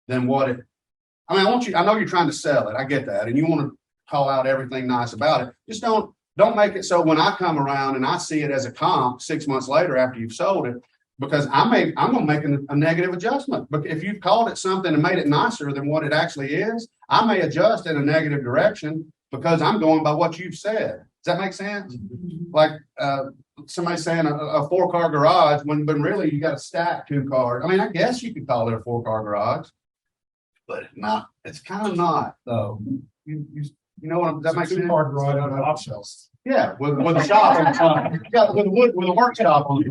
than what it, I mean, I know you're trying to sell it. I get that. And you want to call out everything nice about it. Just don't make it so when I come around and I see it as a comp 6 months later after you've sold it, because I'm going to make a negative adjustment. But if you've called it something and made it nicer than what it actually is, I may adjust in a negative direction because I'm going by what you've said. Does that make sense? Like somebody saying a 4-car garage, but really you got to stack 2 cars. I mean, I guess you could call it a 4-car garage, but it's kind of not though. You know what? That makes sense. 2-car garage on an optional. Yeah, with a shop on the front. Yeah, with a workshop on the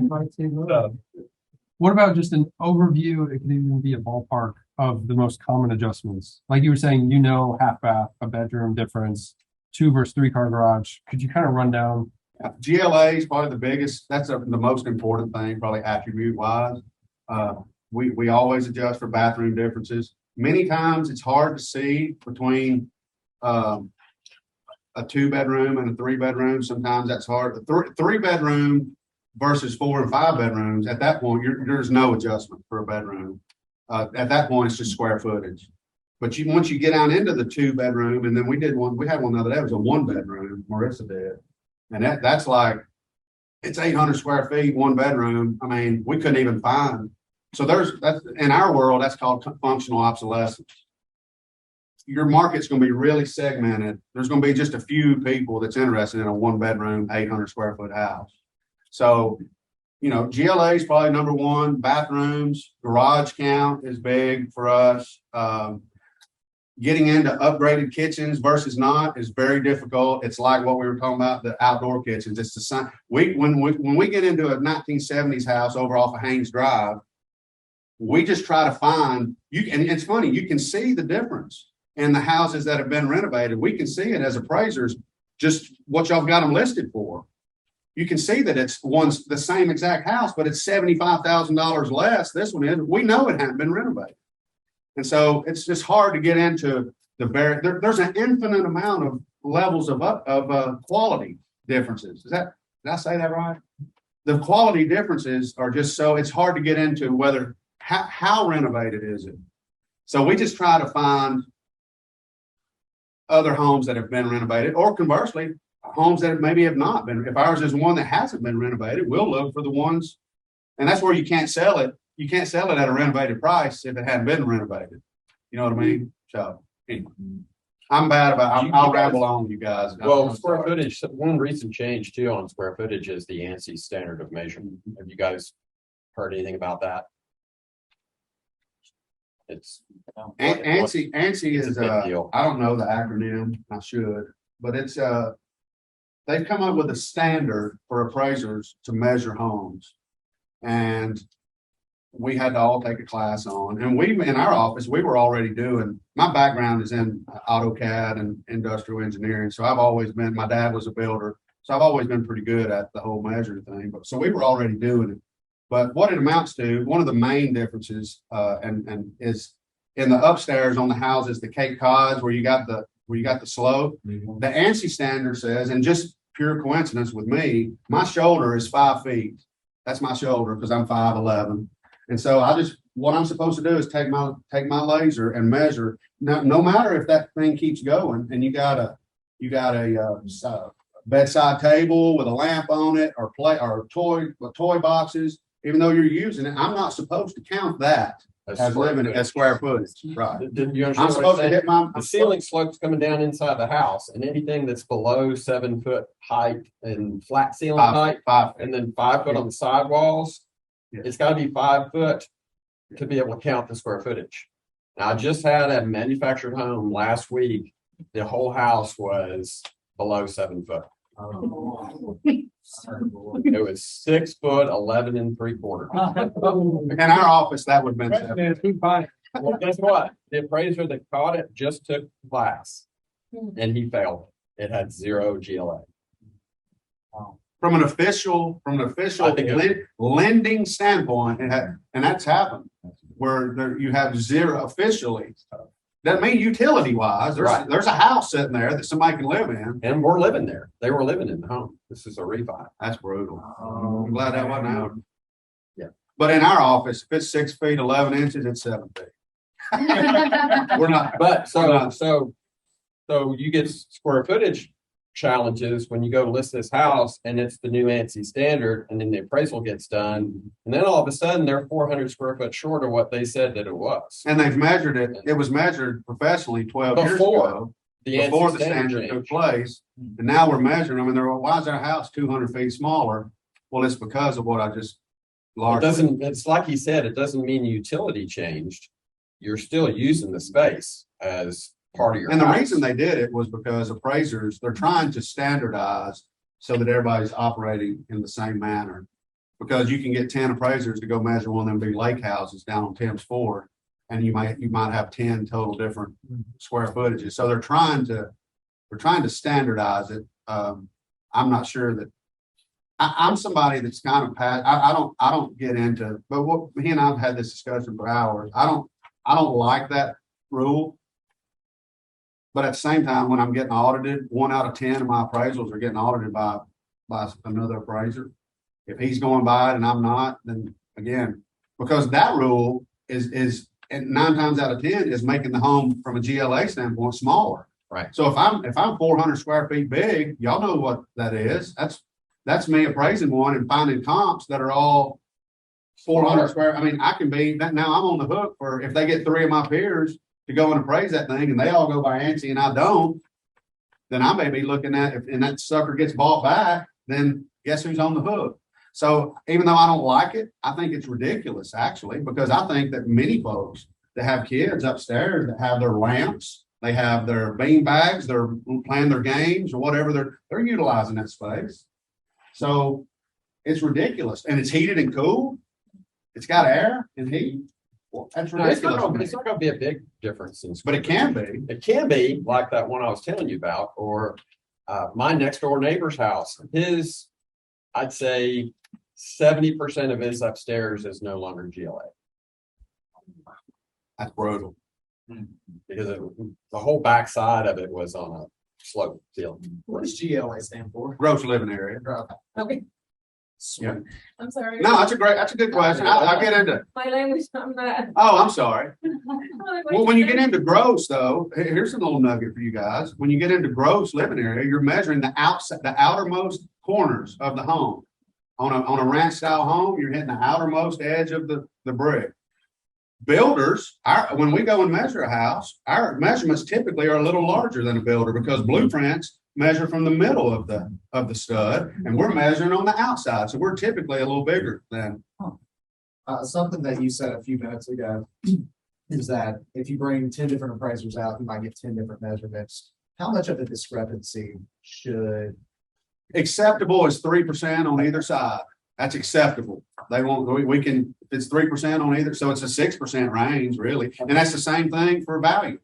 front. What about just an overview? It can even be a ballpark of the most common adjustments? Like you were saying, half bath, a bedroom difference, 2 versus 3 car garage. Could you kind of run down? GLA is probably the biggest, that's the most important thing, probably attribute wise. We always adjust for bathroom differences. Many times it's hard to see between a 2-bedroom and a 3-bedroom. Sometimes that's hard. A 3-bedroom versus 4 and 5 bedrooms. At that point, there's no adjustment for a bedroom. At that point, it's just square footage. But once you get down into the 2-bedroom, and then we had one the other day, it was a 1-bedroom, Marissa did. And that's like, it's 800 square feet, 1 bedroom. I mean, we couldn't even find. So that's in our world, that's called functional obsolescence. Your market's going to be really segmented. There's going to be just a few people that's interested in a 1-bedroom, 800 square foot house. So, GLA is probably number one. Bathrooms, garage count is big for us. Getting into upgraded kitchens versus not is very difficult. It's like what we were talking about, the outdoor kitchens. It's the same. When we get into a 1970s house over off of Haynes Drive, we just try to find and it's funny, you can see the difference in the houses that have been renovated. We can see it as appraisers, just what y'all got them listed for. You can see that it's the same exact house, but it's $75,000 less. This one is. We know it hasn't been renovated. And so it's just hard to get into there's an infinite amount of levels of quality differences. Did I say that right? The quality differences are just so it's hard to get into how renovated is it. So we just try to find other homes that have been renovated, or conversely, homes that maybe have not been. If ours is one that hasn't been renovated, we'll look for the ones, and that's where you can't sell it. You can't sell it at a renovated price if it hadn't been renovated. You know what I mean? So anyway, I'm bad about. I'll ramble on, you guys. Well, square footage. One recent change too on square footage is the ANSI standard of measurement. Have you guys heard anything about that? It's ANSI is a big deal. I don't know the acronym. I should, but it's they've come up with a standard for appraisers to measure homes, and we had to all take a class on. And in our office, we were already doing. My background is in AutoCAD and industrial engineering, so I've always been. My dad was a builder, so I've always been pretty good at the whole measuring thing. But so we were already doing it. But what it amounts to, one of the main differences, and is in the upstairs on the houses, the Cape Cods, where you got the slope. Mm-hmm. The ANSI standard says, and just pure coincidence with me, my shoulder is 5 feet. That's my shoulder because I'm 5'11", and so what I'm supposed to do is take my laser and measure. Now, no matter if that thing keeps going, and you got a bedside table with a lamp on it, or toy boxes. Even though you're using it, I'm not supposed to count that as living as square footage. Right. Did you I'm understand what supposed I'm to saying? hit The ceiling slope's coming down inside the house, and anything that's below 7 foot height and flat ceiling height, 5 feet. and then 5 foot on the sidewalls, Yeah. it's got to be 5 foot to be able to count the square footage. Now, I just had a manufactured home last week. The whole house was below 7 foot. It was 6 foot 11 3/4. In our office, that would have been 7. Well, guess what? The appraiser that caught it just took the class, and he failed. It had 0 GLA. From an official I think lending standpoint, and that's happened where you have 0 officially. Doesn't mean utility wise. Right. There's a house sitting there that somebody can live in. And we're living there. They were living in the home. This is a refi. That's brutal. I'm glad that wasn't out. Yeah. But in our office, if it's 6 feet 11 inches, it's 7 feet. We're not. But so you get square footage challenges when you go to list this house, and it's the new ANSI standard, and then the appraisal gets done, and then all of a sudden they're 400 square foot short of what they said that it was. And they've measured it. It was measured professionally 12 years ago. Before the standard took place, and now we're measuring them, and they're, well, why is our house 200 feet smaller? Well, it's because of what I just largely. It's like he said, it doesn't mean utility changed. You're still using the space as part of your And the house. reason they did it was because appraisers, they're trying to standardize so that everybody's operating in the same manner. Because you can get 10 appraisers to go measure one of them big lake houses down on Thames Ford, And you might have 10 total different square footages. So they're trying to standardize it. I'm not sure that I'm somebody that's kind of I don't get into, but what he and I've had this discussion for hours. I don't like that rule. But at the same time, when I'm getting audited, 1 out of 10 of my appraisals are getting audited by another appraiser. If he's going by it and I'm not, then again, because that rule is and 9 times out of 10 is making the home from a GLA standpoint smaller. Right. So if I'm 400 square feet big, y'all know what that is. That's me appraising one and finding comps that are all 400 square. I mean, I can be that now. I'm on the hook for if they get 3 of my peers to go and appraise that thing, and they all go by ANSI and I don't. Then I may be looking at and that sucker gets bought back. Then guess who's on the hook? So even though I don't like it, I think it's ridiculous actually, because I think that many folks that have kids upstairs that have their lamps, they have their bean bags, they're playing their games or whatever, they're utilizing that space. So it's ridiculous. And it's heated and cooled. It's got air and heat. Well, that's ridiculous. It's not gonna be a big difference in. But it can be. It can be like that one I was telling you about, or my next door neighbor's house. I'd say 70% of his upstairs is no longer GLA. That's brutal. Because the whole backside of it was on a slope field. What does GLA stand for? Gross living area. Okay. Yeah. I'm sorry. No, that's a good question. I'll get into. My language, I'm bad. Oh, I'm sorry. Well, when you get into gross, though, here's a little nugget for you guys. When you get into gross living area, you're measuring the outermost corners of the home. On a ranch style home, you're hitting the outermost edge of the brick. Builders, when we go and measure a house, our measurements typically are a little larger than a builder because blueprints measure from the middle of the stud, and we're measuring on the outside, so we're typically a little bigger than. Something that you said a few minutes ago is that if you bring 10 different appraisers out, you might get 10 different measurements. How much of a discrepancy should? Acceptable is 3% on either side. That's acceptable. They won't. We can. If it's 3% on either, so it's a 6% range really, and that's the same thing for value.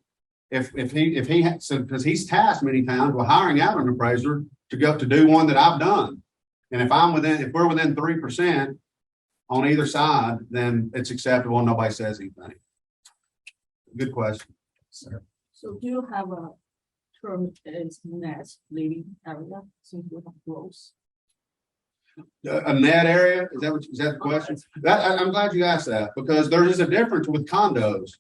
If he has, so because he's tasked many times with hiring out an appraiser to do one that I've done, and if we're within 3% on either side, then it's acceptable and nobody says anything. Good question. Sir. So do you have a term is net living area since we have gross? A net area? Is that the question? I'm glad you asked that because there is a difference with condos.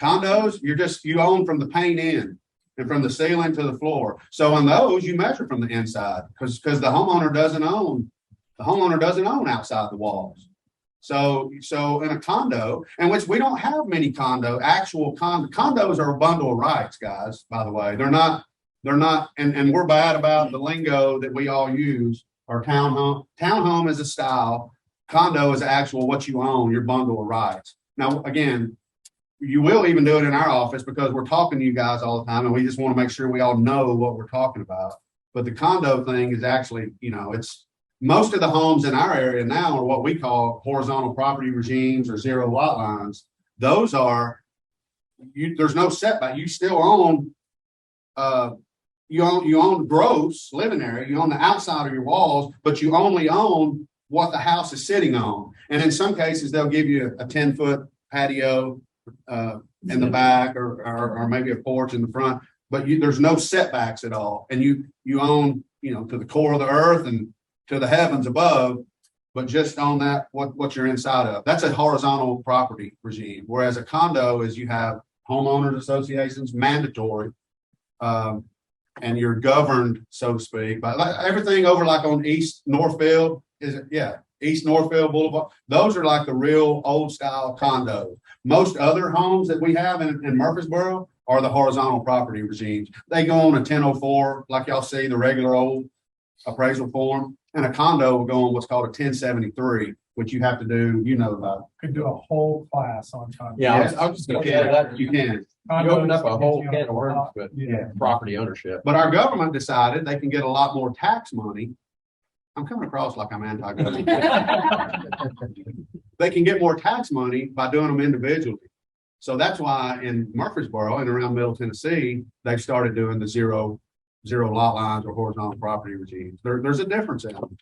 Condos, you own from the paint in and from the ceiling to the floor. So on those, you measure from the inside because the homeowner doesn't own outside the walls. So in a condo, and which we don't have many condos are a bundle of rights, guys, by the way. They're not, and we're bad about the lingo that we all use. Or townhome. Townhome is a style. Condo is actual what you own, your bundle of rights. Now, again, you will even do it in our office because we're talking to you guys all the time and we just want to make sure we all know what we're talking about. But the condo thing is actually, it's most of the homes in our area now are what we call horizontal property regimes or zero lot lines. Those are, there's no setback. You still own, you own gross living area, you own the outside of your walls, but you only own what the house is sitting on. And in some cases, they'll give you a 10-foot patio in the back or maybe a porch in the front, but there's no setbacks at all. And you own, to the core of the earth and to the heavens above, but just on that, what you're inside of. That's a horizontal property regime. Whereas a condo is you have homeowners associations, mandatory, and you're governed, so to speak, by everything over like on East Northfield East Northfield Boulevard. Those are like the real old style condos. Most other homes that we have in Murfreesboro are the horizontal property regimes. They go on a 1004, like y'all see the regular old appraisal form, and a condo will go on what's called a 1073, which you have to do, about. Could do a whole class on condos. Yeah, I was just gonna say that. You can. You open up a whole can of worms with property ownership. But our government decided they can get a lot more tax money. I'm coming across like I'm anti-government. They can get more tax money by doing them individually. So that's why in Murfreesboro and around Middle Tennessee, they've started doing the zero lot lines or horizontal property regimes. There's a difference in them.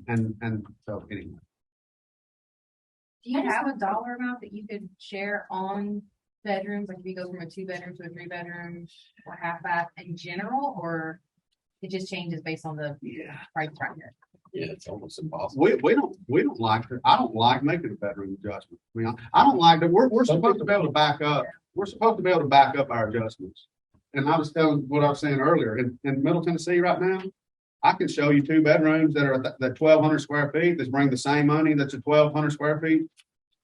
And so anyway. Do you have a dollar amount that you could share on bedrooms? Like if you go from a 2-bedroom to a 3-bedroom or half bath in general, or it just changes based on the price right here? Yeah, it's almost impossible. We don't like it. I don't like making a bedroom adjustment. I mean, I don't like that. We're supposed to be able to back up. We're supposed to be able to back up our adjustments. And I was telling what I was saying earlier in Middle Tennessee right now, I can show you 2 bedrooms that are that 1,200 square feet that bring the same money. That's a 1,200 square feet,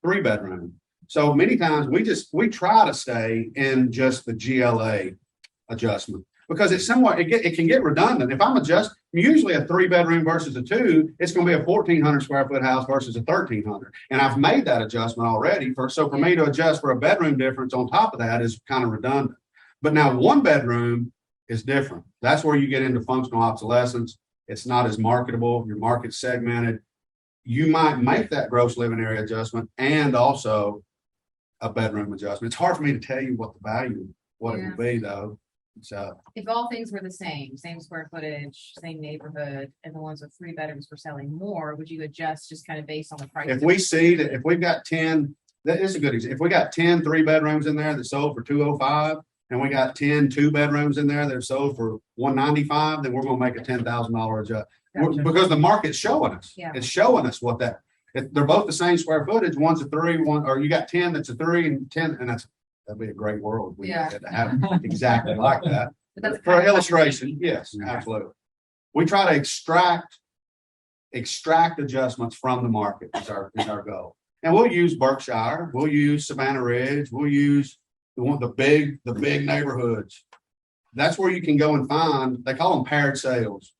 3-bedroom. So many times we try to stay in just the GLA adjustment because it's somewhat, it can get redundant. If I'm usually a 3-bedroom versus a 2, it's going to be a 1,400 square foot house versus a 1,300. And I've made that adjustment already so for me to adjust for a bedroom difference on top of that is kind of redundant. But now 1-bedroom is different. That's where you get into functional obsolescence. It's not as marketable. Your market's segmented. You might make that gross living area adjustment and also a bedroom adjustment. It's hard for me to tell you what the value, what it would be though. So if all things were the same square footage, same neighborhood, and the ones with 3 bedrooms were selling more, would you adjust just kind of based on the price? If we see that, if we've got 10, that is a good example. If we got 10 3-bedrooms in there that sold for $205, and we got 10 2-bedrooms in there that are sold for $195, then we're going to make a $10,000 adjustment. Gotcha. Because the market's showing us. Yeah. It's showing us what that. If they're both the same square footage, one's a 3, or you got 10 that's a 3 and 10, and that'd be a great world. We had to have exactly like that. But that's For illustration, yes, absolutely. We try to extract adjustments from the market is our goal. And we'll use Berkshire, we'll use Savannah Ridge, we'll use the big neighborhoods. That's where you can go and find, they call them paired sales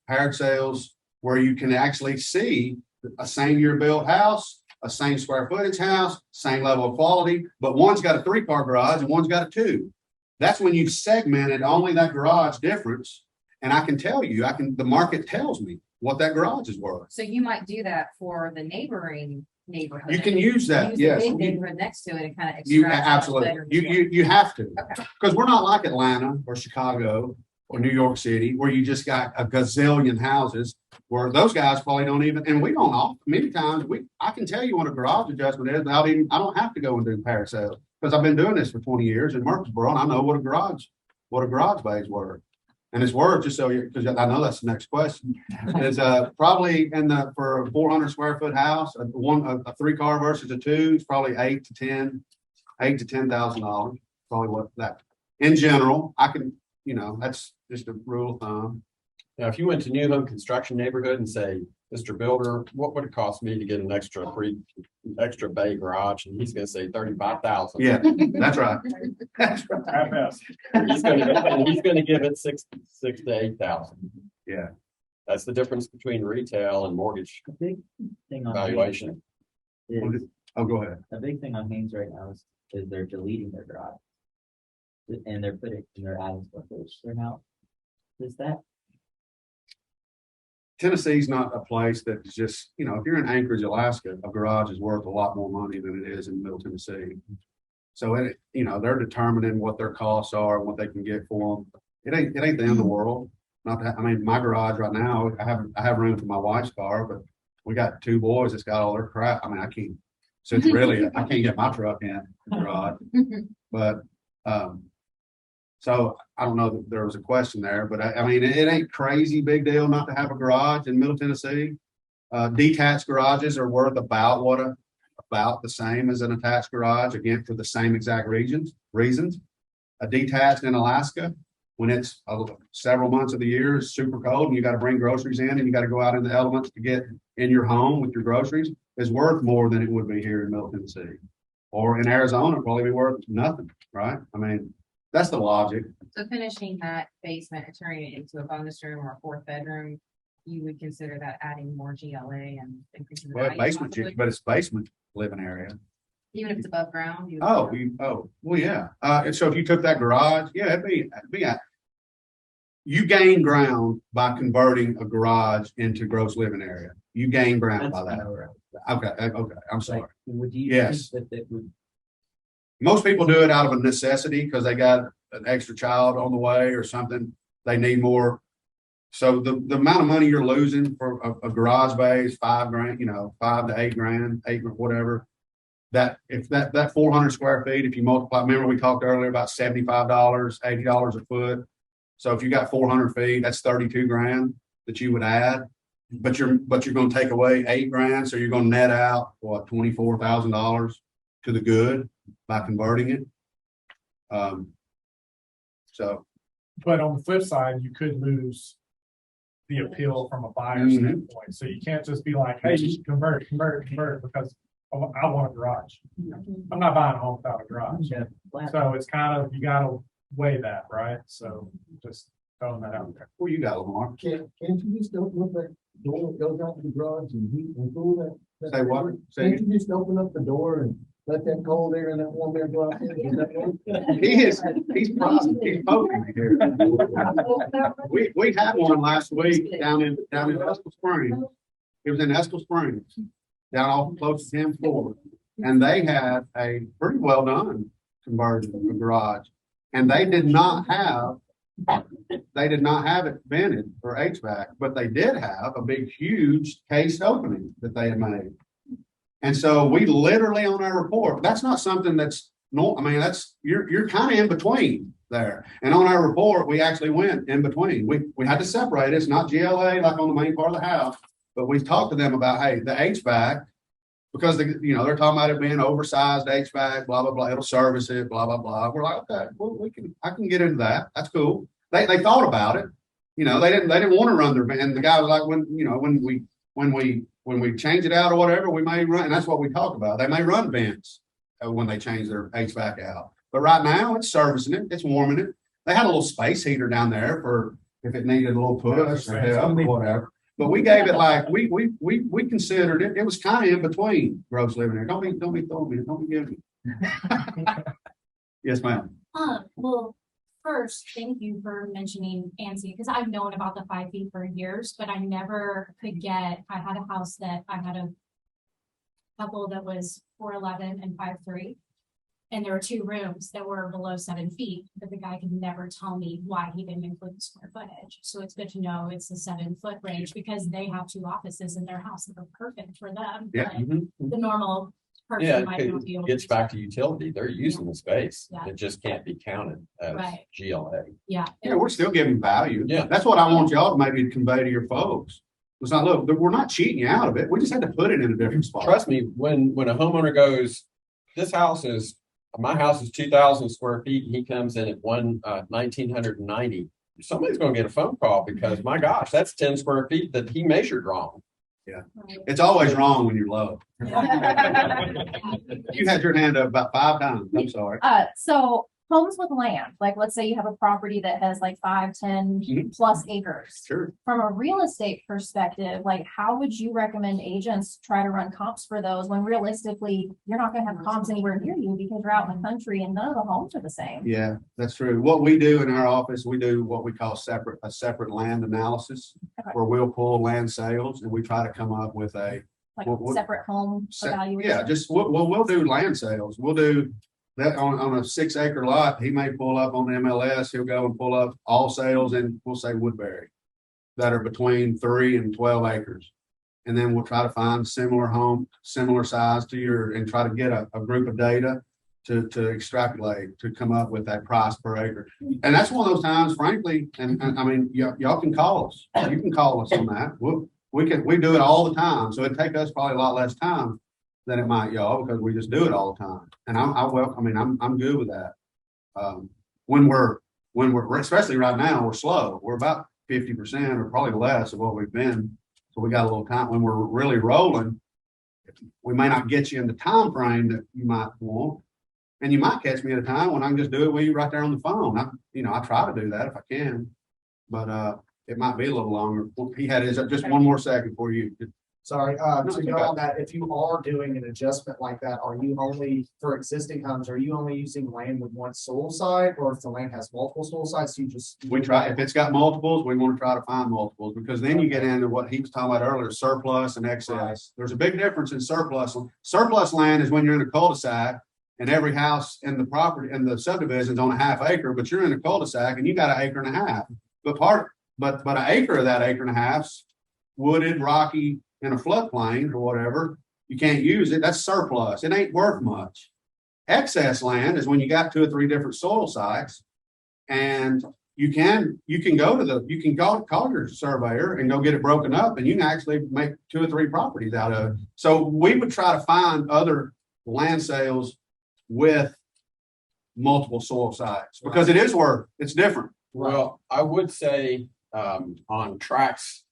where you can actually see a same year built house, a same square footage house, same level of quality, but one's got a 3-car garage and one's got a 2. That's when you've segmented only that garage difference. And I can tell you, the market tells me what that garage is worth. So you might do that for the neighboring neighborhood. You can use that, Use the yes. big neighborhood next to it and kind of You extract. absolutely, you have to, because we're not like Atlanta or Chicago or New York City, where you just got a gazillion houses, where those guys probably don't even, and we don't all, many times, I can tell you what a garage adjustment is, I don't have to go and do pair sales, because I've been doing this for 20 years in Murfreesboro, and I know what a garage bay is worth. And it's worth, just so you, because I know that's the next question, is probably for a 400 square foot house, a 3-car versus a 2, it's probably $8,000 to $10,000. Probably what that, in general, I can, that's just a rule of thumb. Now, if you went to new home construction neighborhood and say, Mr. Builder, what would it cost me to get an extra bay garage? And he's going to say 35,000. Yeah, that's right. That's right. He's going to give it 6 to 8,000. Yeah, that's the difference between retail and mortgage A big thing on valuation. Haynes Oh, go ahead. a big thing on Haynes right now is they're deleting their garage. And they're adding square footage. They're now, is that? Tennessee's not a place that is just, if you're in Anchorage, Alaska, a garage is worth a lot more money than it is in Middle Tennessee. So they're determining what their costs are and what they can get for them. It ain't the end of the world. Not that, my garage right now, I have room for my wife's car, but we got 2 boys that's got all their crap. I can't. So it's really, I can't get my truck in the garage. But so I don't know that there was a question there, but it ain't crazy big deal not to have a garage in Middle Tennessee. Detached garages are worth about the same as an attached garage, again, for the same exact reasons. A detached in Alaska, when it's several months of the year, it's super cold and you got to bring groceries in and you got to go out in the elements to get in your home with your groceries, is worth more than it would be here in Middle Tennessee. Or in Arizona, it'd probably be worth nothing, right? That's the logic. So finishing that basement and turning it into a bonus room or a 4th bedroom, you would consider that adding more GLA and increasing the Well, value possibly? but it's basement living area. Even if it's above ground? Well, yeah. And so if you took that garage, yeah, it'd be you gain ground by converting a garage into gross living area. You gain ground by that. Okay. I'm sorry. Would you Yes. think that would Most people do it out of a necessity because they got an extra child on the way or something. They need more. So the amount of money you're losing for a garage bay is $5,000, you know, $5 to $8,000, whatever. That if that 400 square feet, if you multiply, remember we talked earlier about $75, $80 a foot. So if you got 400 feet, that's 32 grand that you would add. But you're going to take away $8,000, so you're going to net out what $24,000 to the good by converting it. So, But on the flip side, you could lose the appeal from a buyer's standpoint. So you can't just be like, hey, you should convert because I want a garage. I'm not buying a home without a garage. So it's kind of, you gotta weigh that, right? So just throwing that out there. well, you got Lamar. Can't you just open up that door that goes out to the garage and heat and cool that? Say what? Say Can't you just open up the door and let that cold air and that warm air go out there? Does that work? He's poking me here. We had one last week down in Estill Springs. It was in Estill Springs, down off close to 10 floor. And they had a pretty well done conversion of the garage. And they did not have it vented for HVAC, but they did have a big, huge case opening that they had made. And so we literally on our report, that's not something that's no, I mean, that's, you're kind of in between there. And on our report, we actually went in between. We had to separate it. It's not GLA like on the main part of the house, but we talked to them about, hey, the HVAC, because they're talking about it being oversized HVAC, blah, blah, blah, it'll service it, blah, blah, blah. We're like, okay, well, I can get into that. That's cool. They thought about it. They didn't want to run their van. And the guy was like, when we change it out or whatever, we may run, and that's what we talked about. They may run vents when they change their HVAC out. But right now it's servicing it, it's warming it. They had a little space heater down there for if it needed a little push or help or whatever. But we gave it like we considered it. It was kind of in between gross living there. Don't be throwing me. Don't be giving me. Yes, ma'am. Well, first, thank you for mentioning ANSI, because I've known about the 5 feet for years, but I never could get, I had a house that I had a couple that was 4'11" and 5'3". And there were 2 rooms that were below 7 feet, but the guy could never tell me why he didn't include the square footage. So it's good to know it's the 7-foot range because they have 2 offices in their house that are perfect for them. Yeah. But the normal Yeah, person might not be able it gets to. back to utility. They're using the space. Yeah. It just can't be counted as Right. GLA. Yeah. Yeah, we're still giving value. Yeah. That's what I want y'all to maybe convey to your folks. It's not, look, we're not cheating you out of it. We just had to put it in a different spot. Trust me, when a homeowner goes, my house is 2,000 square feet, and he comes in at 1,990. Somebody's going to get a phone call because my gosh, that's 10 square feet that he measured wrong. It's always wrong when you're low. You had your hand up about 5 times. I'm sorry. So homes with land, like let's say you have a property that has like 5, 10 plus acres. Sure. From a real estate perspective, like how would you recommend agents try to run comps for those when realistically you're not going to have comps anywhere near you because you're out in the country and none of the homes are the same? Yeah, that's true. What we do in our office, we do what we call a separate land analysis, Okay. where we'll pull land sales and we try to come up with a Like What- separate home evaluation? yeah, just we'll do land sales. We'll do that on a 6-acre lot. He may pull up on the MLS. He'll go and pull up all sales in, we'll say Woodbury, that are between 3 and 12 acres. And then we'll try to find similar size to and try to get a group of data to extrapolate, to come up with that price per acre. And that's one of those times, frankly, and I mean, y'all can call us. You can call us on that. We do it all the time. So it'd take us probably a lot less time than it might y'all, because we just do it all the time. And I'm good with that. When we're, especially right now, we're slow. We're about 50% or probably less of what we've been. So we got a little time. When we're really rolling, we may not get you in the time frame that you might want. And you might catch me at a time when I can just do it with you right there on the phone. I try to do that if I can, but it might be a little longer. He had his up just one more second for you. Sorry, it's to go okay. on that, if you are doing an adjustment like that, are you only, for existing homes, are you only using land with one soil site? Or if the land has multiple soil sites, you just? We try, if it's got multiples, we want to try to find multiples, because then you get into what he was talking about earlier, surplus and excess. There's a big difference in surplus. Surplus land is when you're in a cul-de-sac and every house in the property and the subdivision's on a half acre, but you're in a cul-de-sac and you got an acre and a half. But an acre of that acre and a half's wooded, rocky, in a floodplain or whatever. You can't use it. That's surplus. It ain't worth much. Excess land is when you got 2 or 3 different soil sites, and you can call your surveyor and go get it broken up, and you can actually make 2 or 3 properties out of it. So we would try to find other land sales with multiple soil sites because it's different. Well, I would say, on tracks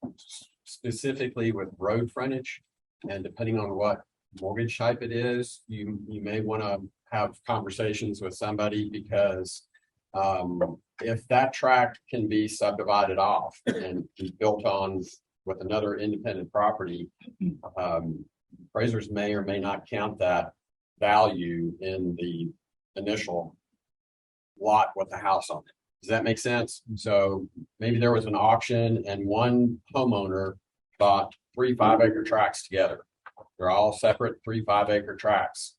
specifically with road frontage, and depending on what mortgage type it is, you may want to have conversations with somebody because if that tract can be subdivided off and be built on with another independent property, appraisers may or may not count that value in the initial lot with the house on it. Does that make sense? So maybe there was an auction and one homeowner bought 3 5-acre tracts together. They're all separate 3 5-acre tracts.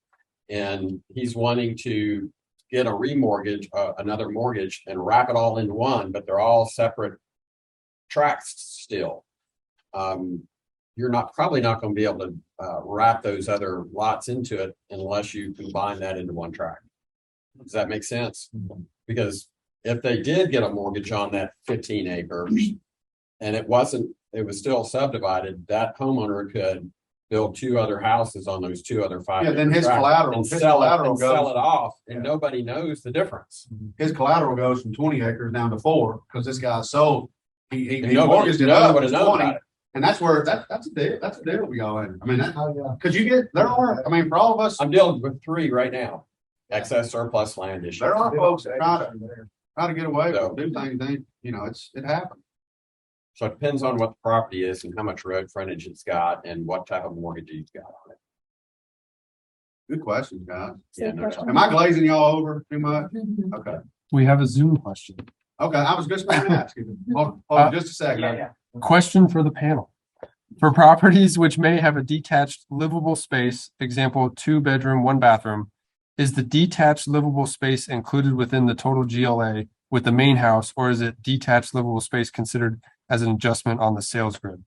And he's wanting to get a remortgage, another mortgage, and wrap it all into one, but they're all separate tracts still. You're probably not going to be able to wrap those other lots into it unless you combine that into one tract. Does that make sense? Because if they did get a mortgage on that 15 acres and it was still subdivided, that homeowner could build 2 other houses on those 2 other 5. Yeah, then his collateral sell it off, and nobody knows the difference. His collateral goes from 20 acres down to 4 because this guy sold. He mortgaged it up to 20. And that's where that's a deal. That's a deal we all in. I mean, because for all of us, I'm dealing with 3 right now. Excess surplus land issues. There are folks that try to get away with do things. It happens. So it depends on what the property is and how much road frontage it's got and what type of mortgage you've got on it. Good questions, guys. Yeah, no doubt. Am I glazing y'all over too much? Okay. We have a Zoom question. Okay, I was just going to ask you. Hold on just a second. Question for the panel. For properties which may have a detached livable space, example, 2-bedroom, 1-bathroom, is the detached livable space included within the total GLA with the main house, or is it detached livable space considered as an adjustment on the sales grid?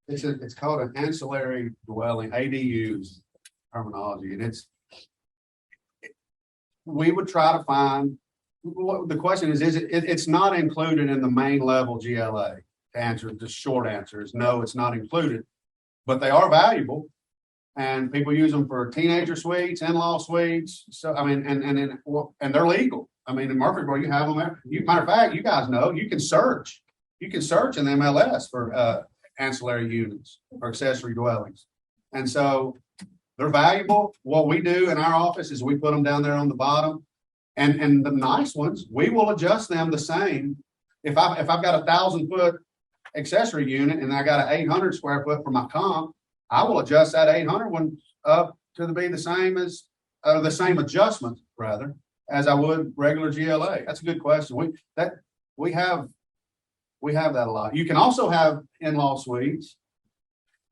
It's called an ancillary dwelling, ADUs terminology, and we would try to find what the question is it's not included in the main level GLA. The short answer is no, it's not included, but they are valuable. And people use them for teenager suites, in-law suites. So I mean, and they're legal. I mean, in Murfreesboro, you have them there. Matter of fact, you guys know you can search. You can search in the MLS for ancillary units or accessory dwellings, and so they're valuable. What we do in our office is we put them down there on the bottom, and the nice ones we will adjust them the same. If I've got 1,000-foot accessory unit and I got an 800 square foot for my comp, I will adjust that 800 one up to be the same as the same adjustment rather as I would regular GLA. That's a good question. We have that a lot. You can also have in-law suites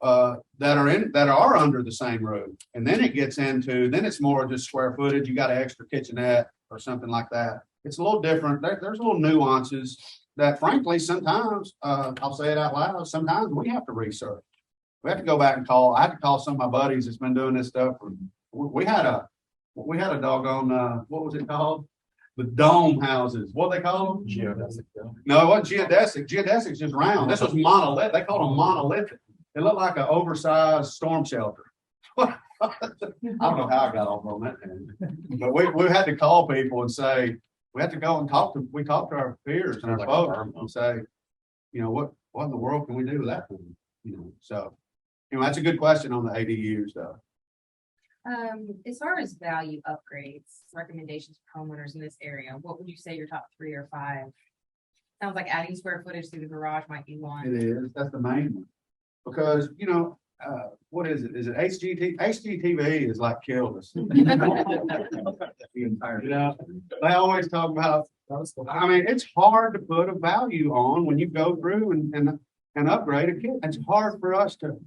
that are under the same roof, and then it's more just square footage. You got an extra kitchenette or something like that. It's a little different. There's little nuances that, frankly, sometimes I'll say it out loud. Sometimes we have to research. We have to go back and call. I had to call some of my buddies that's been doing this stuff. We had a doggone what was it called? The dome houses. What they call them? Geodesic. No, it wasn't geodesic. Geodesic's just round. This was monolithic. They called them monolithic. It looked like an oversized storm shelter. I don't know how I got off on that, but we had to call people and say we had to go and talk to our peers and our folks and say, what in the world can we do with that thing? So that's a good question on the ADU stuff. As far as value upgrades, recommendations for homeowners in this area, what would you say your top 3 or 5? Sounds like adding square footage to the garage might be one. It is. That's the main one. Because, what is it? Is it HGTV? HGTV is like killed us. They always talk about, I mean, it's hard to put a value on when you go through and upgrade a kit. It's hard for us to,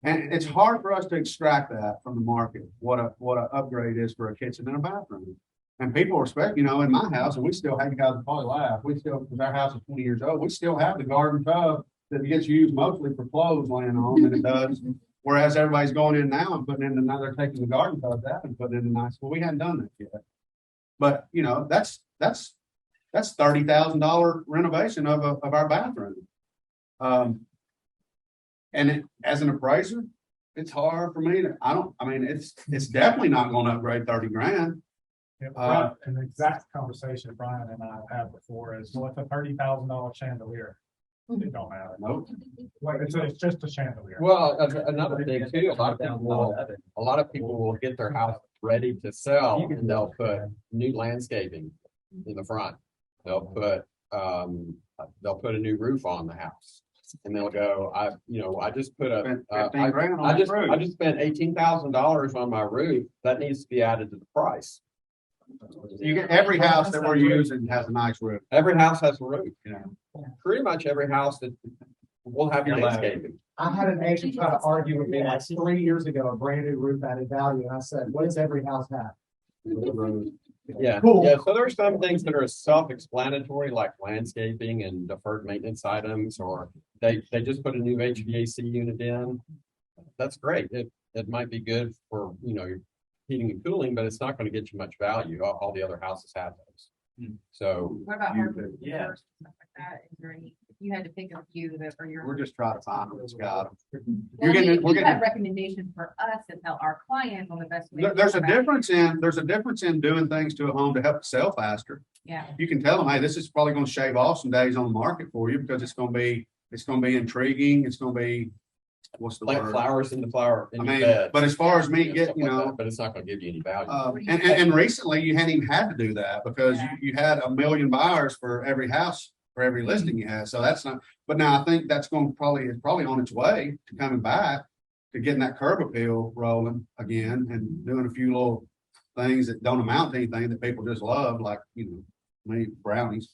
And it's hard for us to extract that from the market, what a upgrade is for a kitchen and a bathroom. And people respect, you know, in my house, and we still have, you guys will probably laugh, we still, because our house is 20 years old, we still have the garden tub that gets used mostly for clothes laying on than it does. Whereas everybody's going in now and putting in, now they're taking the garden tubs out and putting in the nice, well, we hadn't done that yet. But, you know, that's $30,000 renovation of our bathroom. And as an appraiser, it's hard for me to, it's definitely not going to upgrade 30 grand. Yeah, an exact conversation Brian and I have had before is, well, it's a $30,000 chandelier. It don't matter. Nope. It's just a chandelier. Well, another thing too, a lot of people will get their house ready to sell and they'll put new landscaping in the front. They'll put a new roof on the house. And they'll go, I just put I just spent $18,000 on my roof. That needs to be added to the price. You get every house that we're using has a nice roof. Every house has a roof, you know. Pretty much every house that will have landscaping. I had an agent try to argue with me like 3 years ago, a brand new roof added value, and I said, what does every house have? Yeah, Cool. yeah. So there's some things that are self-explanatory, like landscaping and deferred maintenance items, or they just put a new HVAC unit in. That's great. It might be good for, you know, your heating and cooling, but it's not going to get you much value. All the other houses have those. So What about hardwood Yeah. floors, stuff like that? Is there any, if you had to pick a few that are your. We're just trying to find what's got them. Well, we're you getting- have recommendations for us to tell our clients on the best way. to There's a go about it. difference in doing things to a home to help it sell faster. Yeah. You can tell them, hey, this is probably going to shave off some days on the market for you because it's going to be intriguing. It's going to be, what's the plant word? flowers in the flower in I your mean, bed. but as far as me and getting, stuff you like know, that, but it's not going to give you any value. and recently you hadn't even had to do that because you had 1 million buyers for every house, for every listing you had. So that's not, but now I think that's going to it's probably on its way to coming back to getting that curb appeal rolling again and doing a few little things that don't amount to anything that people just love, like, you know, maybe brownies.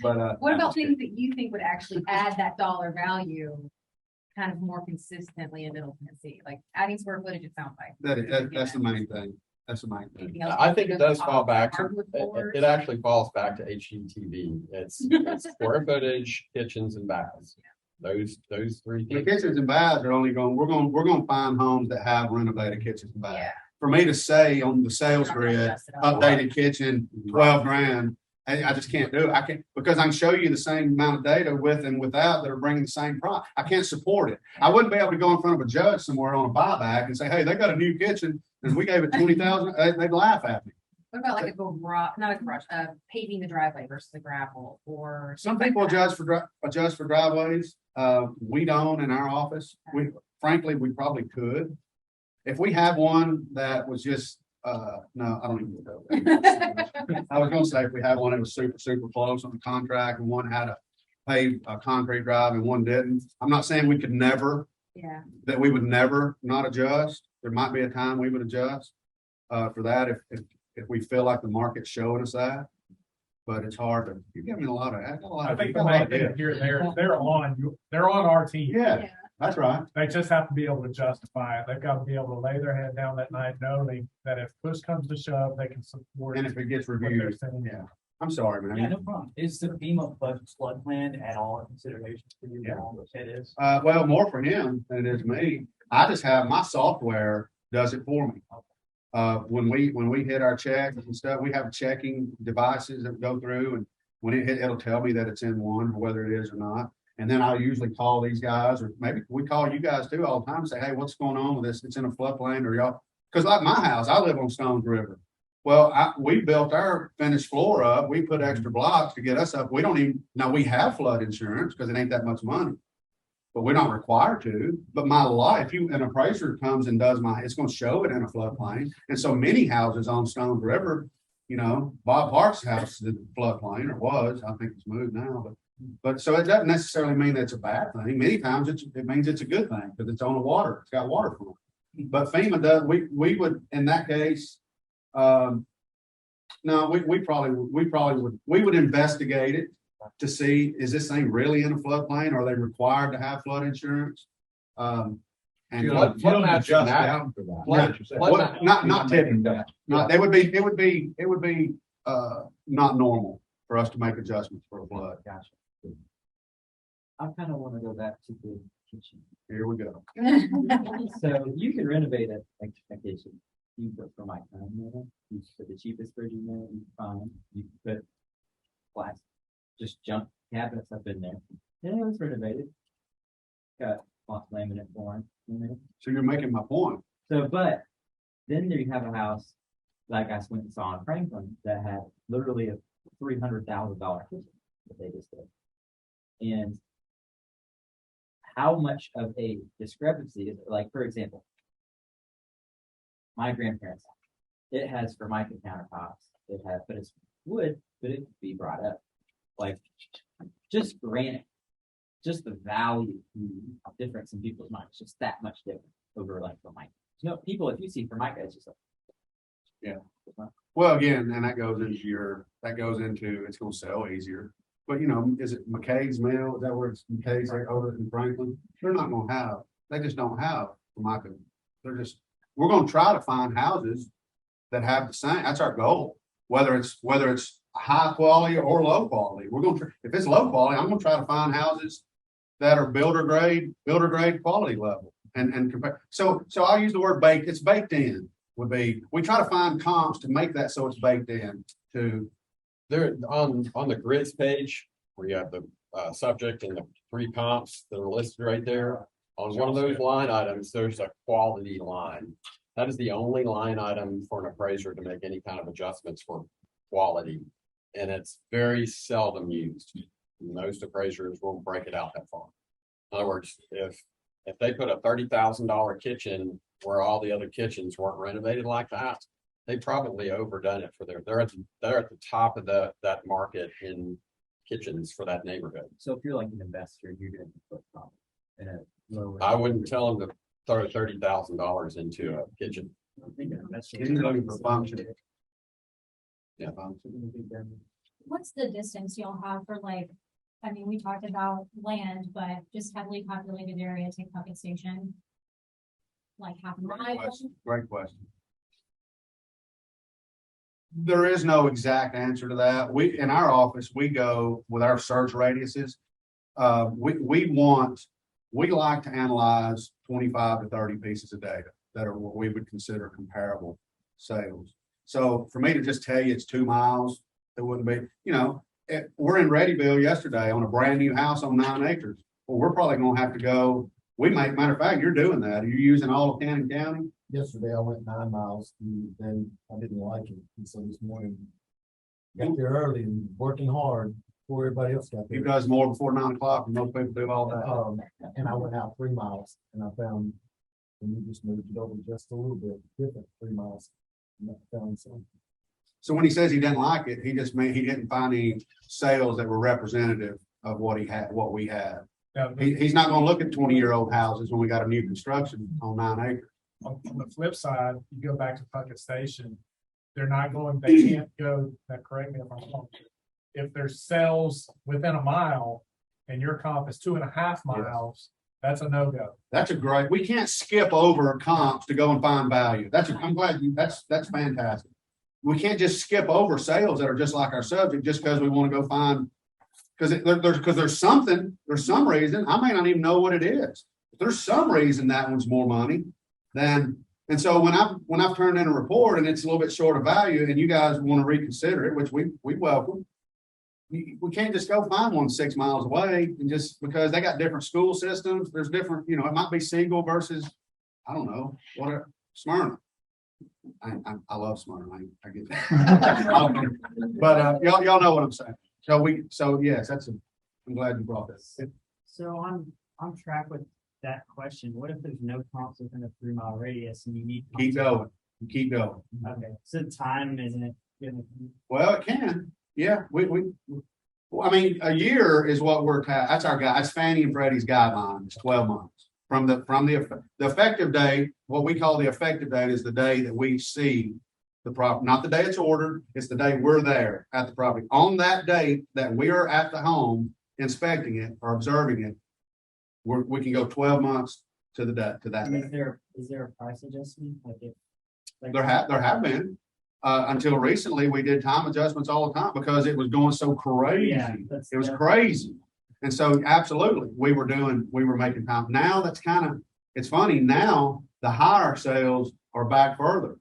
But What about things that you think would actually add that dollar value kind of more consistently in Middle Tennessee, like adding square footage, it sounds like. that's the main thing. That's the main thing. Anything else? I think it does fall back to, Hardwood floors? it actually falls back to HGTV. It's square footage, kitchens and baths. Those three The things. kitchens and baths are only going, we're going to find homes that have renovated kitchens and baths. Yeah. For me to say on the sales grid, updated kitchen, 12 grand, I just can't do it. I can't, because I can show you the same amount of data with and without that are bringing the same price. I can't support it. I wouldn't be able to go in front of a judge somewhere on a buyback and say, hey, they got a new kitchen and we gave it 20,000. They'd laugh at me. What about like a garage, not a garage, paving the driveway versus the gravel or. Some things like people that? adjust for driveways. We don't in our office. Frankly, we probably could. If we have one that was just, no, I don't even know. I was gonna say if we had one that was super close on the contract and one had a paved concrete drive and one didn't. I'm not saying we could never, Yeah. that we would never not adjust. There might be a time we would adjust for that if we feel like the market's showing us that. But it's hard to, you're giving me a lot of, I think the main thing here, they're on our team. Yeah, that's right. They just have to be able to justify it. They've got to be able to lay their head down that night, knowing that if push comes to shove, they can support. And if it gets what they're reviewed, saying. yeah. I'm sorry, man. Yeah, no problem. Is the FEMA flood plan at all a consideration for you? Yeah. It is. Well, more for him than it is me. I just have my software does it for me. When we hit our checks and stuff, we have checking devices that go through, and when it hit, it'll tell me that it's in one, whether it is or not. And then I'll usually call these guys, or maybe we call you guys too all the time and say, hey, what's going on with this? It's in a floodplain, or y'all, because like my house, I live on Stones River. Well, we built our finished floor up. We put extra blocks to get us up. We don't even, now we have flood insurance because it ain't that much money, but we're not required to. But my life, an appraiser comes and does it's going to show it in a floodplain. And so many houses on Stones River, you know, Bob Park's house is in floodplain, or was, I think it's moved now, but so it doesn't necessarily mean that it's a bad thing. Many times it means it's a good thing because it's on the water. It's got water from it. But FEMA does, we would, in that case, no, we probably would investigate it to see, is this thing really in a floodplain? Are they required to have flood insurance? And Flood- You don't maps adjust now. down for that. Flood- That's what you're saying. flood Well, not typically, not, it would be, not normal for us to make adjustments for a flood. Gotcha. I kind of want to go back to the kitchen. Here we go. So you can renovate a kitchen. You put for my time in it. You put the cheapest fridge in there. You can find. You can put plastic, just junk cabinets up in there. And it was renovated. Got laminate flooring in there. So you're making my point. So, but then there you have a house like I went and saw in Franklin that had literally a $300,000 kitchen that they just did. And how much of a discrepancy is it? Like, for example, my grandparents' house, it has Formica countertops. It has, but it's wood, but it could be brought up. Like, just granite, just the value difference in people's minds, just that much different over like Formica. You know, people, if you see Formica, it's just like, Yeah. Well, again, and that goes into it's gonna sell easier. But you know, is it McKay's Mill? Is that where it's McKay's like over in Franklin? They're not gonna have, they just don't have Formica. We're gonna try to find houses that have the same, that's our goal. Whether it's high quality or low quality. We're gonna, if it's low quality, I'm gonna try to find houses that are builder grade quality level. And compare. So I'll use the word baked, it's baked in would be, we try to find comps to make that so it's baked in to. There, on the grids page, where you have the subject and the 3 comps that are listed right there. On one of those line items, there's a quality line. That is the only line item for an appraiser to make any kind of adjustments for quality. And it's very seldom used. Most appraisers won't break it out that far. In other words, if they put a $30,000 kitchen where all the other kitchens weren't renovated like that, they probably overdone it for they're at the top of that market in kitchens for that neighborhood. so if you're like an investor, you're going to put profit in a lower. I wouldn't tell them to throw $30,000 into a kitchen. I'm thinking investor. He's looking for function. Yeah. What's the distance y'all have for like, I mean, we talked about land, but just heavily populated areas like Puckett Station? Like half a mile? Great question. There is no exact answer to that. We, in our office, we go with our search radiuses. We like to analyze 25 to 30 pieces of data that are what we would consider comparable sales. So for me to just tell you it's 2 miles, it wouldn't be, you know, we're in Readyville yesterday on a brand new house on 9 acres. Well, we're probably gonna have to go, matter of fact, you're doing that. Are you using all of Cannon County? Yesterday I went 9 miles and then I didn't like it. And so this morning, got there early and working hard before everybody else got He there. does more before 9 o'clock and most people do all that. And I went out 3 miles and I found, and we just moved it over just a little bit different, 3 miles. And I found some. So when he says he didn't like it, he just meant he didn't find any sales that were representative of what we had. Now, He's not gonna look at 20-year-old houses when we got a new construction on 9 acres. on the flip side, you go back to Puckett Station, they can't go, correct me if I'm wrong. If there's sales within a mile and your comp is 2.5 miles, that's a no-go. We can't skip over comps to go and find value. That's fantastic. We can't just skip over sales that are just like our subject just because we want to go find, because there's some reason, I may not even know what it is. If there's some reason that one's more money, and so when I've turned in a report and it's a little bit short of value and you guys want to reconsider it, which we welcome, we can't just go find one 6 miles away and just because they got different school systems, there's different, you know, it might be single versus, I don't know, what Smyrna. I love Smyrna. I get that. But y'all know what I'm saying. So yes, I'm glad you brought this. So on track with that question. What if there's no comps within a 3 mile radius and you need? Keep going. Okay, so time isn't it? Well, it can. Yeah, I mean, a year is what that's our guide. That's Fannie and Freddie's guideline. It's 12 months from the effective date. What we call the effective date is the day that we see the property, not the day it's ordered. It's the day we're there at the property. On that date that we are at the home inspecting it or observing it, we can go 12 months to that. Is there a price adjustment? Like if. like- There have been, until recently, we did time adjustments all the time because it was going so crazy. Yeah, It was crazy. And so absolutely, we were making time. Now that's it's funny, now the higher sales are back further.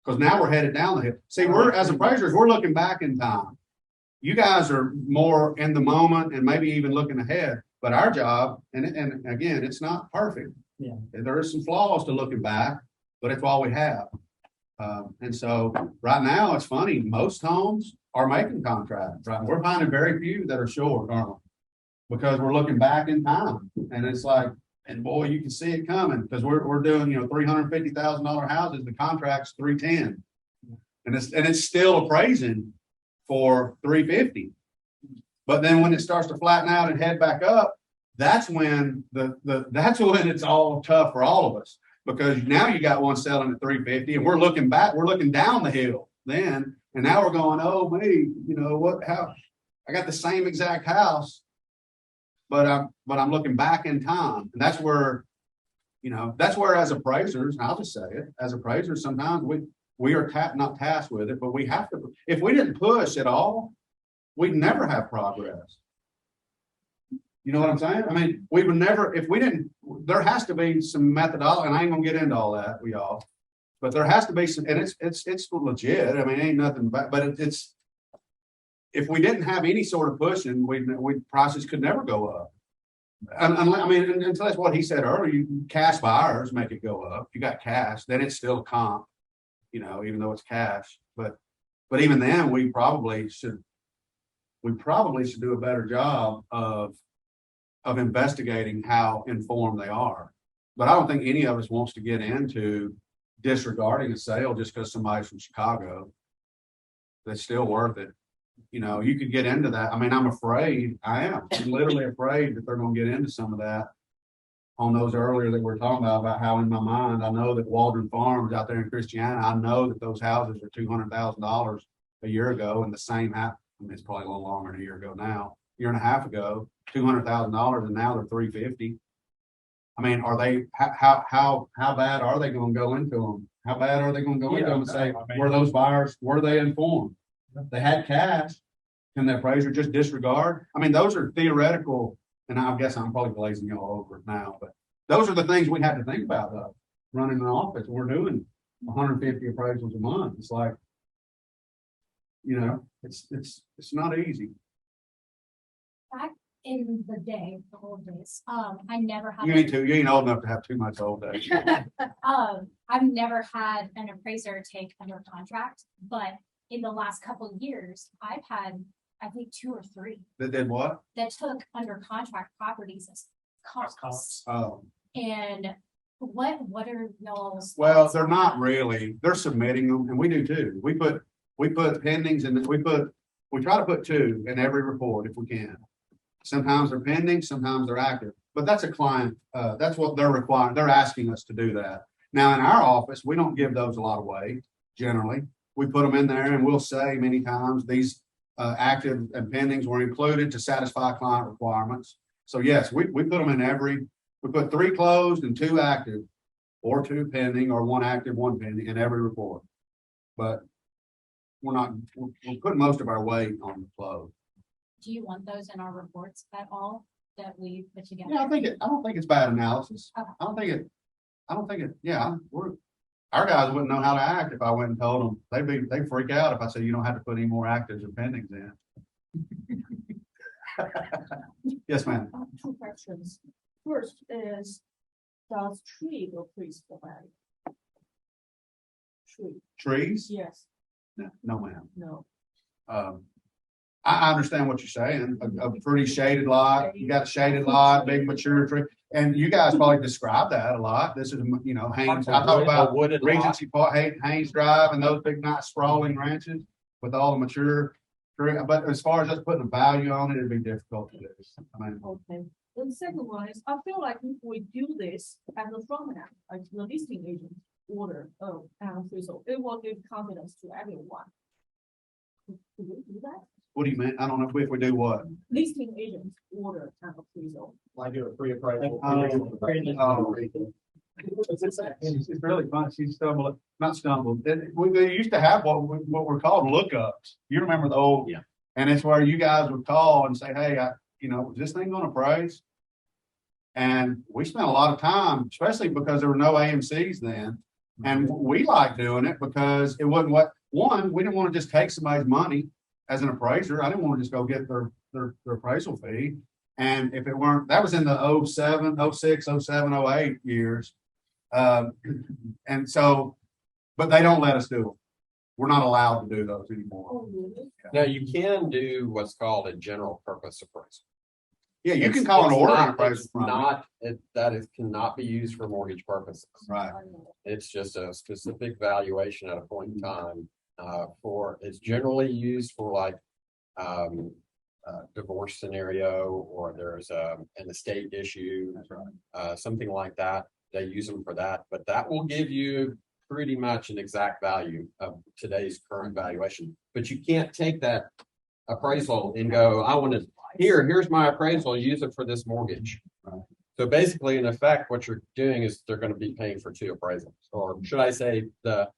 Because now we're headed down the hill. See, as appraisers, we're looking back in time. You guys are more in the moment and maybe even looking ahead. But our job, and again, it's not perfect. Yeah. There is some flaws to looking back, but it's all we have. And so right now, it's funny, most homes are making contracts, right? We're finding very few that are short, aren't we? Because we're looking back in time, and it's like, and boy, you can see it coming, because we're doing, $350,000 houses, the contract's 310. And it's still appraising for 350. But then when it starts to flatten out and head back up, that's when that's when it's all tough for all of us. Because now you got one selling at 350 and we're looking down the hill then, and now we're going, oh me, I got the same exact house, but I'm looking back in time. And that's where as appraisers, and I'll just say it, as appraisers, sometimes we are not tasked with it, but we have to, if we didn't push at all, we'd never have progress. You know what I'm saying? I mean, we would never, if we didn't, there has to be some methodology, and I ain't gonna get into all that, but there has to be some, and it's legit. I mean, it ain't nothing but it's, if we didn't have any sort of pushing, prices could never go up. Until that's what he said earlier, cash buyers make it go up. You got cash, then it's still comp, even though it's cash. But even then, we probably should do a better job of investigating how informed they are. But I don't think any of us wants to get into disregarding a sale just because somebody's from Chicago. That's still worth it. You could get into that. I mean, I'm literally afraid that they're going to get into some of that on those earlier that we're talking about how in my mind, I know that Waldron Farms out there in Christiana, I know that those houses are $200,000 a year ago, and the same house, it's probably a little longer than a year ago now, year and a half ago, $200,000, and now they're $350,000. I mean, are they, how bad are they going to go into them? How bad are they going to go into them and say, were those buyers, were they informed? They had cash. Can the appraiser just disregard? I mean, those are theoretical, and I guess I'm probably glazing y'all over it now, but those are the things we have to think about running an office. We're doing 150 appraisals a month. It's like, it's not easy. Back in the day, the old days, I never had. You ain't old enough to have too much old days. I've never had an appraiser take under contract, but in the last couple of years, I've had, I think, 2 or 3 That did what? that took under contract properties as costs. Oh. And what are y'all's? Well, thoughts they're on not that? really. They're submitting them, and we do too. We put pendings, and we try to put 2 in every report if we can. Sometimes they're pending, sometimes they're active. But that's a client. That's what they're requiring. They're asking us to do that. Now, in our office, we don't give those a lot of weight. Generally, we put them in there, and we'll say many times these active and pendings were included to satisfy client requirements. So yes, we put them in every. We put 3 closed and 2 active, or 2 pending, or 1 active, 1 pending in every report. But we're putting most of our weight on the close. Do you want those in our reports at all that we put together? Yeah, I don't think it's bad analysis. Okay. I don't think it. Yeah, our guys wouldn't know how to act if I went and told them. They'd freak out if I said you don't have to put any more actives or pendings in. Yes, ma'am. 2 questions. First is, does tree increase the value? Trees? Yes, No, ma'am. no. I understand what you're saying. A pretty shaded lot. You got a shaded lot, big mature tree. And you guys probably describe that a lot. This is, Haynes. I talk about wooded Regency Park, Haynes Drive, and those big, nice sprawling ranches with all the mature tree. But as far as just putting a value on it, it'd be difficult to do. I mean, Okay. The second one is, I feel like if we do this as a front end, like the listing agent order, and appraisal, it will give confidence to everyone. Could we do that? What do you mean? I don't know if we do what. Listing agents order an appraisal. Like do a pre-appraisal. It's really fun. She not stumbled. We used to have what were called lookups. You remember the old? Yeah. And it's where you guys would call and say, hey, is this thing gonna appraise? And we spent a lot of time, especially because there were no AMCs then. And we liked doing it because it wasn't we didn't want to just take somebody's money as an appraiser. I didn't want to just go get their appraisal fee. And if it weren't, that was in the 07, 06, 07, 08 years. And so, but they don't let us do it. We're not allowed to do those anymore. Now, you can do what's called a general purpose appraisal. Yeah, you can call an order an appraisal It's from it. not, that it cannot be used for mortgage purposes. Right. It's just a specific valuation at a point in time, it's generally used for like, divorce scenario, or there's an estate issue. That's right. Something like that. They use them for that, but that will give you pretty much an exact value of today's current valuation. But you can't take that appraisal and go, I want to, here's my appraisal, use it for this mortgage. Right. So basically, in effect, what you're doing is they're going to be paying for two appraisals, or should I say the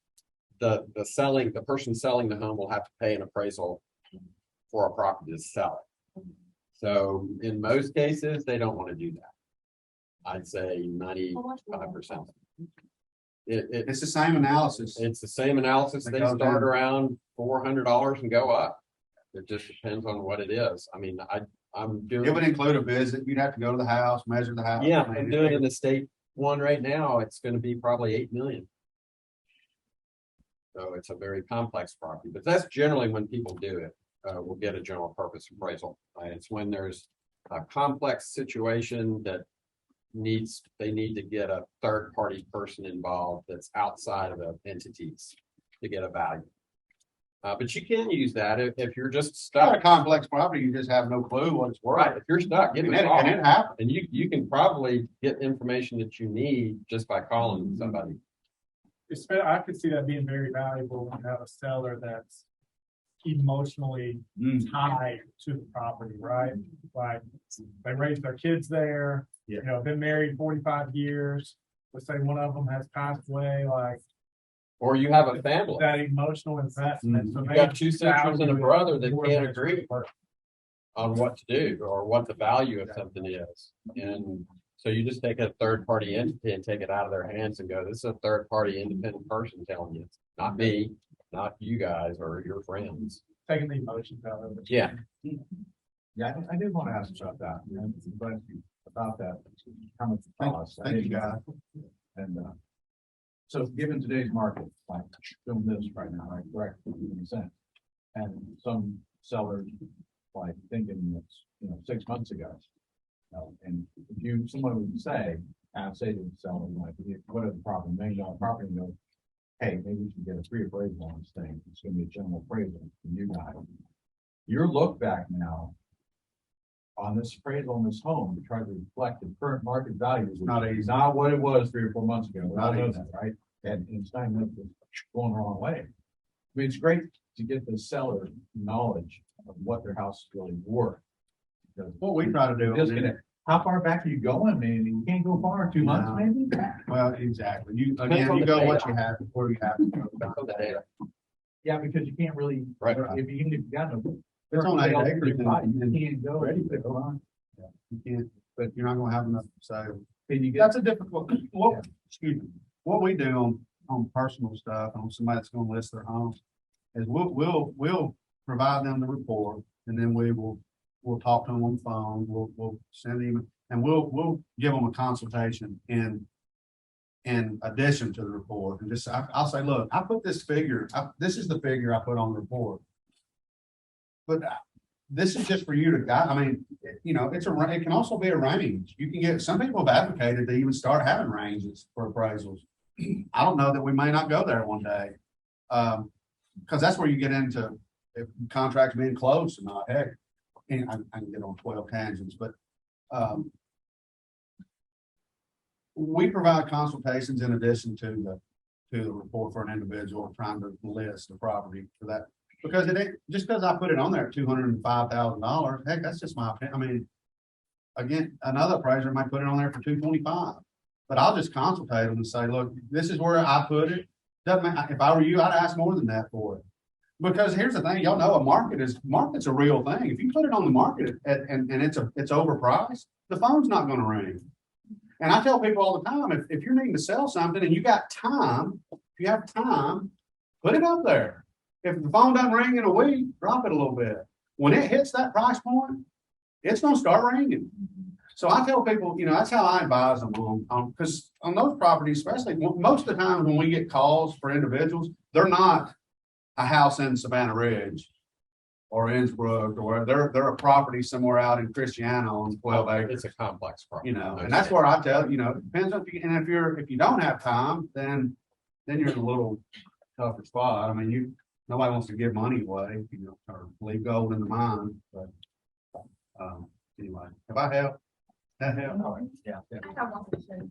person selling the home will have to pay an appraisal for a property to sell it. So in most cases, they don't want to do that. I'd say 95%. It's the same analysis. It's the same analysis. They start around $400 and go up. It just depends on what it is. I mean, I'm doing. It would include a visit. You'd have to go to the house, measure the house. Yeah, I'm doing an estate one right now. It's going to be probably $8 million. So it's a very complex property, but that's generally when people do it. We'll get a general purpose appraisal. It's when there's a complex situation that they need to get a third party person involved that's outside of the entities to get a value. But you can use that if you're just stuck. A complex property, you just have no clue what it's worth. Right. If you're stuck, And it happens. and you can probably get information that you need just by calling somebody. I could see that being very valuable when you have a seller that's emotionally tied to the property, right? Like they raised their kids there, been married 45 years. Let's say one of them has passed away, Or you have a family. that emotional investment. So You've they got two sisters and a value brother it that more can't than it's agree worth. on what to do or what the value of something is. And so you just take a third party entity and take it out of their hands and go, this is a third party independent person telling you, not me, not you guys or your friends. Taking the emotions out of it. Yeah. Yeah, I did want to ask about that, about that, how much it costs. Thank you, guys. And, so given today's market, like doing this right now, right, correct, 50%. And some sellers, like thinking it's, 6 months ago. And if someone would say to the seller, like, what is the problem, $1 million property, and go, hey, maybe we should get a free appraisal on this thing. It's gonna be a general appraisal from you guys. Your look back now on this appraisal on this home to try to reflect the current market values, is not what it was 3 or 4 months ago. Not easy. Right? And it's not going the wrong way. I mean, it's great to get the seller knowledge of what their house is really worth. Because What we try to do. how far back are you going, man? You can't go far, 2 months No. maybe? Well, exactly. You Depends on you the go data. what you have before you have to go. That's the data. Yeah, because you can't really, Right. if you got no. It's on 8 acres. You can't go. Ready to go on. You can't, but you're not gonna have enough to say. Can you get? That's a difficult, excuse me, what we do on personal stuff, on somebody that's gonna list their homes, is we'll provide them the report, and then we'll talk to them on the phone, we'll send them, and we'll give them a consultation in addition to the report, and just, I'll say, look, I put this figure, this is the figure I put on the report. But this is just for you to guide. I mean, it can also be a range. You can get, some people have advocated to even start having ranges for appraisals. I don't know that we may not go there one day. Because that's where you get into if contracts being closed or not. Heck, and I can get on 12 tangents, but we provide consultations in addition to the report for an individual trying to list a property for that Because it ain't, just because I put it on there at $205,000, heck, that's just my opinion. I mean, again, another appraiser might put it on there for 225. But I'll just consultate them and say, look, this is where I put it. Doesn't matter, if I were you, I'd ask more than that for it. Because here's the thing, y'all know market's a real thing. If you put it on the market and it's overpriced, the phone's not gonna ring. And I tell people all the time, if you're needing to sell something and you got time, if you have time, put it up there. If the phone doesn't ring in a week, drop it a little bit. When it hits that price point, it's gonna start ringing. So I tell people, that's how I advise them because on those properties, especially most of the time when we get calls for individuals, they're not a house in Savannah Ridge or Innsbrook, or they're a property somewhere out in Christiana on 12 acres. It's a complex property. And that's where I tell, it depends on if you don't have time, then you're in a little tougher spot. I mean, nobody wants to give money away, or leave gold in the mine, but anyway, if I help, that help. I have one question.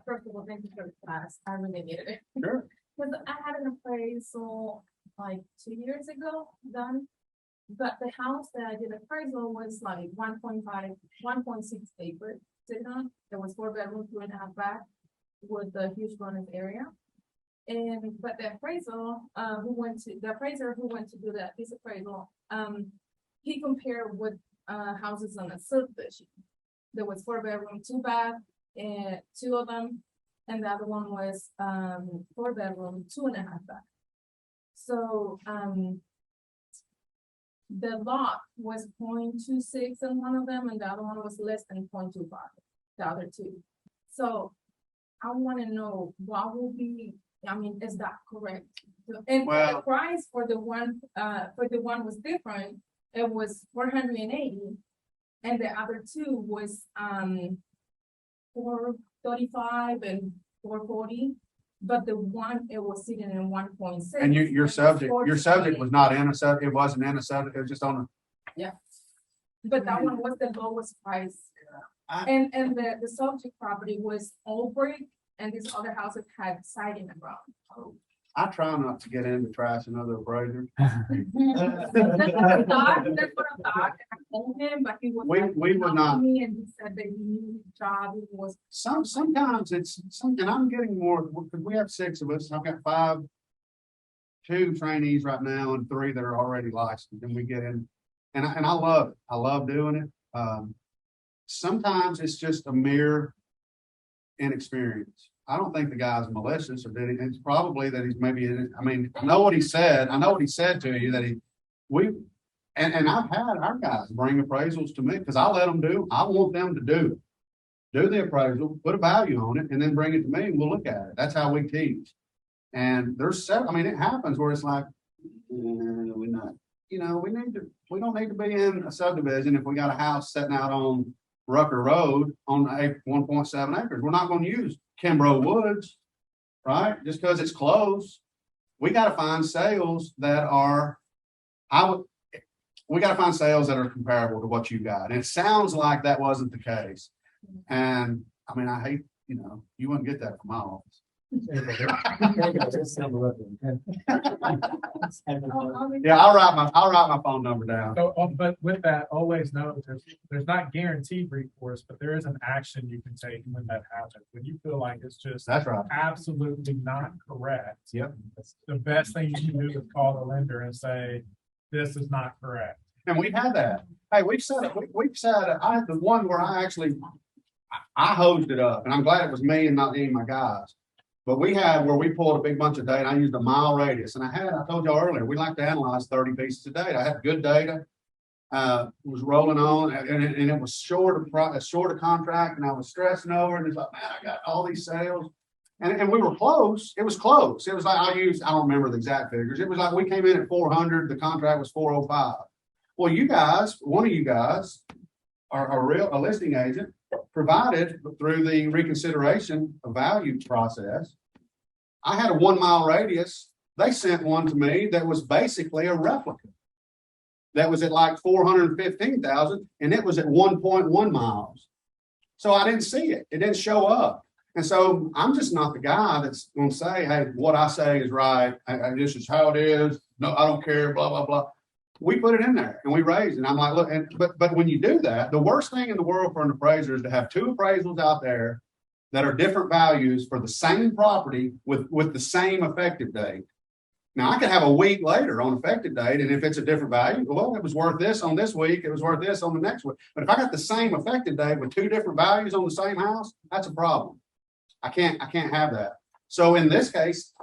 First of all, thank you for the class. I really needed it. Sure. Because I had an appraisal like 2 years ago done. But the house that I did appraisal was like 1.5, 1.6 acres. There was 4 bedrooms, 2.5 bath with a huge bonus area. But the appraisal, the appraiser who went to do this appraisal, he compared with houses on a subdivision. There was 4 bedroom, 2 bath, and 2 of them, and the other one was 4 bedroom, 2.5 bath. So the lot was 0.26 in one of them, and the other one was less than 0.25, the other 2. So I want to know what will be, is that correct? And the price for the one was different. It was 480, and the other 2 was 435 and 440. But the one, it was sitting in 1.6. And your subject was not in a sub, it wasn't in a sub, it was just on a. Yeah. But that one was the lowest price. And the subject property was all brick, and these other houses had siding around. I try not to get into trashing other appraisers. That's what I thought. I told him, but he was We would not. Me, and he said that he knew his job. It was Sometimes it's something I'm getting more because we have 6 of us. I've got 2 trainees right now and 3 that are already licensed, and we get in, and I love it. I love doing it. Sometimes it's just a mere inexperience. I don't think the guy's malicious, or did he? It's probably that he's maybe. I know what he said. I know what he said to you, that and I've had our guys bring appraisals to me because I let them do. I want them to do the appraisal, put a value on it, and then bring it to me, and we'll look at it. That's how we teach. And there's it happens where it's like, we're not. We don't need to be in a subdivision if we got a house sitting out on Rucker Road on 1.7 acres. We're not going to use Kimbrough Woods, right? Just because it's close. We got to find sales that are, we got to find sales that are comparable to what you got. And it sounds like that wasn't the case. And I hate, you wouldn't get that from my office. Yeah, I'll write my phone number down. So, but with that, always know there's not guaranteed recourse, but there is an action you can take when that happens. When you feel like it's just absolutely not correct. Yep. The best thing you can do is call the lender and say, this is not correct. And we've had that. Hey, we've said I had the one where I hosed it up, and I'm glad it was me and not any of my guys. But we had where we pulled a big bunch of data. I used a mile radius, and I told y'all earlier, we like to analyze 30 pieces of data. I had good data, was rolling on, and it was short of contract, and I was stressing over it. And it's like, man, I got all these sales, and we were close. It was close. It was like I don't remember the exact figures. It was like we came in at 400. The contract was 405. Well, you guys, one of you guys, are a listing agent, provided through the reconsideration of value process. I had a 1 mile radius. They sent one to me that was basically a replica. That was at like 415,000, and it was at 1.1 miles. So I didn't see it. It didn't show up. And so I'm just not the guy that's gonna say, hey, what I say is right, this is how it is, no, I don't care, blah, blah, blah. We put it in there and we raise it. And I'm like, look, but when you do that, the worst thing in the world for an appraiser is to have two appraisals out there that are different values for the same property with the same effective date. Now, I could have a week later on effective date, and if it's a different value, well, it was worth this on this week, it was worth this on the next week. But if I got the same effective date with two different values on the same house, that's a problem. I can't have that. So in this case,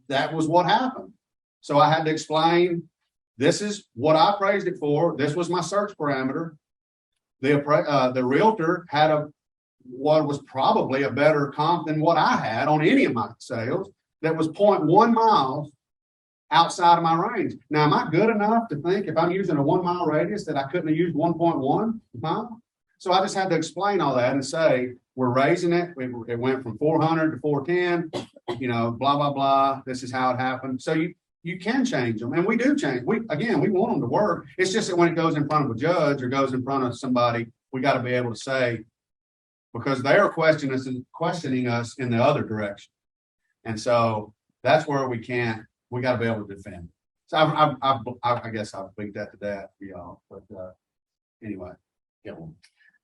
that was what happened. So I had to explain, this is what I appraised it for. This was my search parameter. The realtor had what was probably a better comp than what I had on any of my sales that was 0.1 miles outside of my range. Now, am I good enough to think if I'm using a 1 mile radius that I couldn't have used 1.1 mile? So I just had to explain all that and say, we're raising it. It went from 400 to 410, blah, blah, blah. This is how it happened. So you can change them, and we do change. We want them to work. It's just that when it goes in front of a judge or goes in front of somebody, we got to be able to say, because they are questioning us in the other direction. And so that's where we got to be able to defend. So I guess I've beat that to death for y'all, but anyway.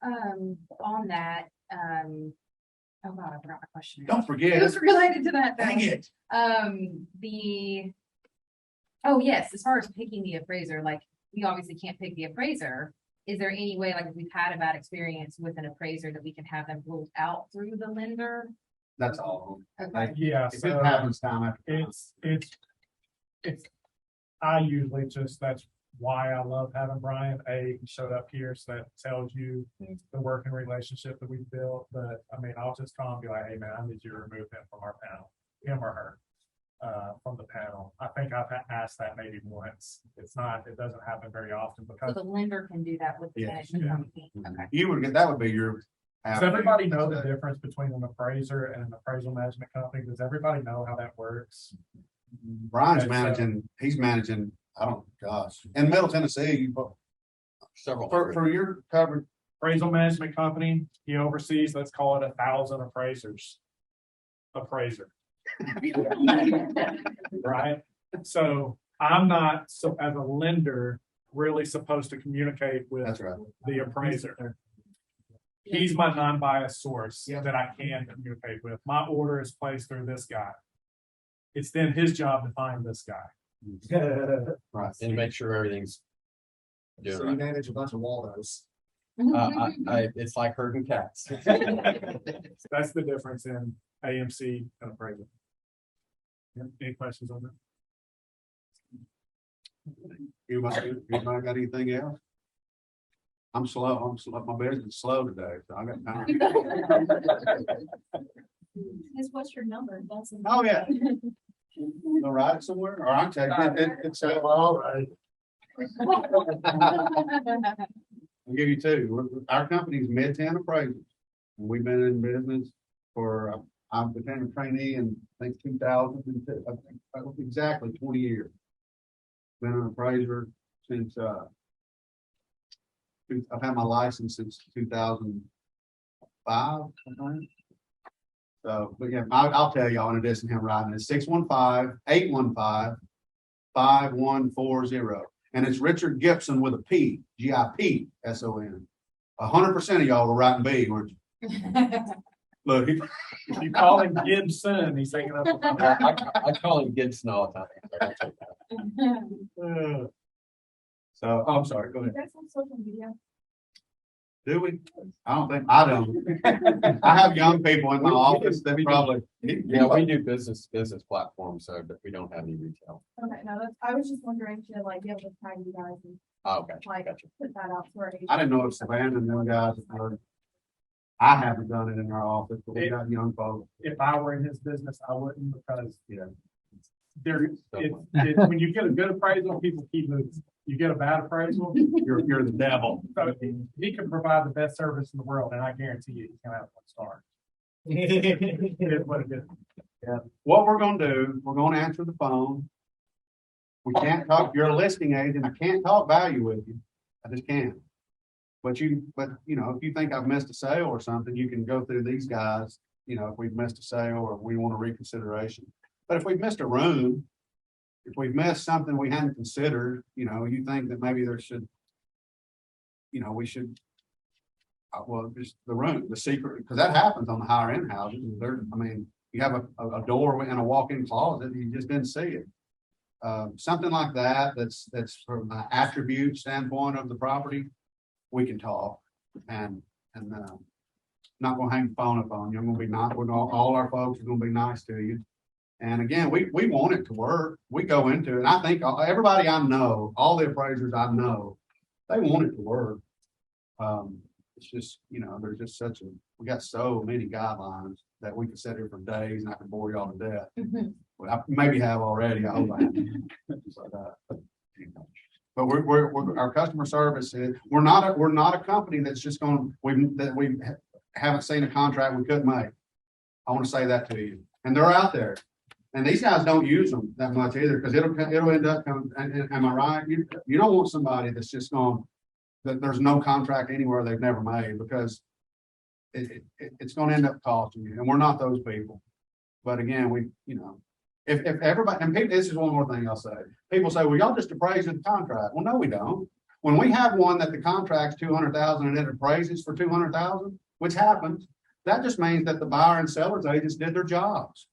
On that, oh God, I forgot my question. Don't forget. It was related to that. Dang it. Oh yes, as far as picking the appraiser, like we obviously can't pick the appraiser. Is there any way, like if we've had a bad experience with an appraiser, that we can have them ruled out through the lender? That's all. Okay. Yeah, If so it happens time after time. it's, I usually that's why I love having Brian. He showed up here, so that tells you the working relationship that we've built. But I mean, I'll just call and be like, hey man, I need you to remove him from our panel, him or her, from the panel. I think I've asked that maybe once. It doesn't happen very often So because the lender can do that with the Yes. management company. Okay. That would be your. does everybody know the difference between an appraiser and an appraisal management company? Does everybody know how that works? Brian's Okay, he's managing, in Middle Tennessee, Several. for your coverage. Appraisal management company, he oversees, let's call it 1,000 appraisers. Appraiser. Right? So I'm not, so as a lender, really supposed to communicate with That's right. the appraiser. He's my non-biased source that I can communicate with. My order is placed through this guy. It's then his job to find this guy. Right. And make sure everything's So you doing manage a bunch of Waldos. right. It's like herding cats. That's the difference in AMC and appraisal. Yeah, any questions on that? Anybody got anything else? I'm slow. My business is slow today, so I got time. What's your number? That's Oh, yeah. Go ride it somewhere, or I'll take it. It's all right. I'll give you two. Our company's mid-10 appraisals. And we've been in business for, I became a trainee in, I think, 2002. I think that was exactly 20 years. Been an appraiser since, I've had my license since 2005, I think. So, but yeah, I'll tell y'all in addition to him riding, it's 615-815-5140. And it's Richard Gibson with a P, Gipson. 100% of y'all were writing B, weren't you? Look, If you call him Gibson, he's taking up. I call him Gibson all the time. So, I'm sorry, go ahead. You guys on social media? Do we? I don't. I have young people in my office that probably. Yeah, we do business platforms, so but we don't have any retail. Okay, no, I was just wondering to like be able to tag you guys and Oh, gotcha, like gotcha. put that out for. I didn't know if Savannah and them guys have heard. I haven't done it in our office, but we got young folks. If I were in his business, I wouldn't, because when you get a good appraisal, people keep moving. You get a bad appraisal, you're the devil. So he can provide the best service in the world, and I guarantee you, he's gonna have 1 star. It is what it is. Yeah. What we're gonna do, we're gonna answer the phone. We can't talk, you're a listing agent, I can't talk value with you. I just can't. But if you think I've missed a sale or something, you can go through these guys you know, if we've missed a sale or we want a reconsideration. But if we've missed a room, if we've missed something we hadn't considered, you know, you think that maybe there should, you know, we should, well, just the room, the secret, because that happens on the higher end houses. There, I mean, you have a door and a walk-in closet, you just didn't see it. Something like that, that's from an attribute standpoint of the property, we can talk and not gonna hang the phone up on you. I'm gonna be not, all our folks are gonna be nice to you. And again, we want it to work. We go into it. And I think everybody I know, all the appraisers I know, they want it to work. It's just, you know, there's just we got so many guidelines that we could sit here for days and I could bore you all to death. Well, I maybe have already. I hope I haven't. But we're our customer service is, we're not a company that's just going, we haven't seen a contract we couldn't make. I want to say that to you. And they're out there. And these guys don't use them that much either, because it'll end up coming, and am I right? You don't want somebody that's just going, that there's no contract anywhere they've never made, because it's going to end up costing you. And we're not those people. But again, you know, if everybody, and people, this is one more thing I'll say. People say, well, y'all just appraise the contract. Well, no, we don't. When we have one that the contract's $200,000 and it appraises for $200,000, which happens, that just means that the buyer and seller's agents did their jobs.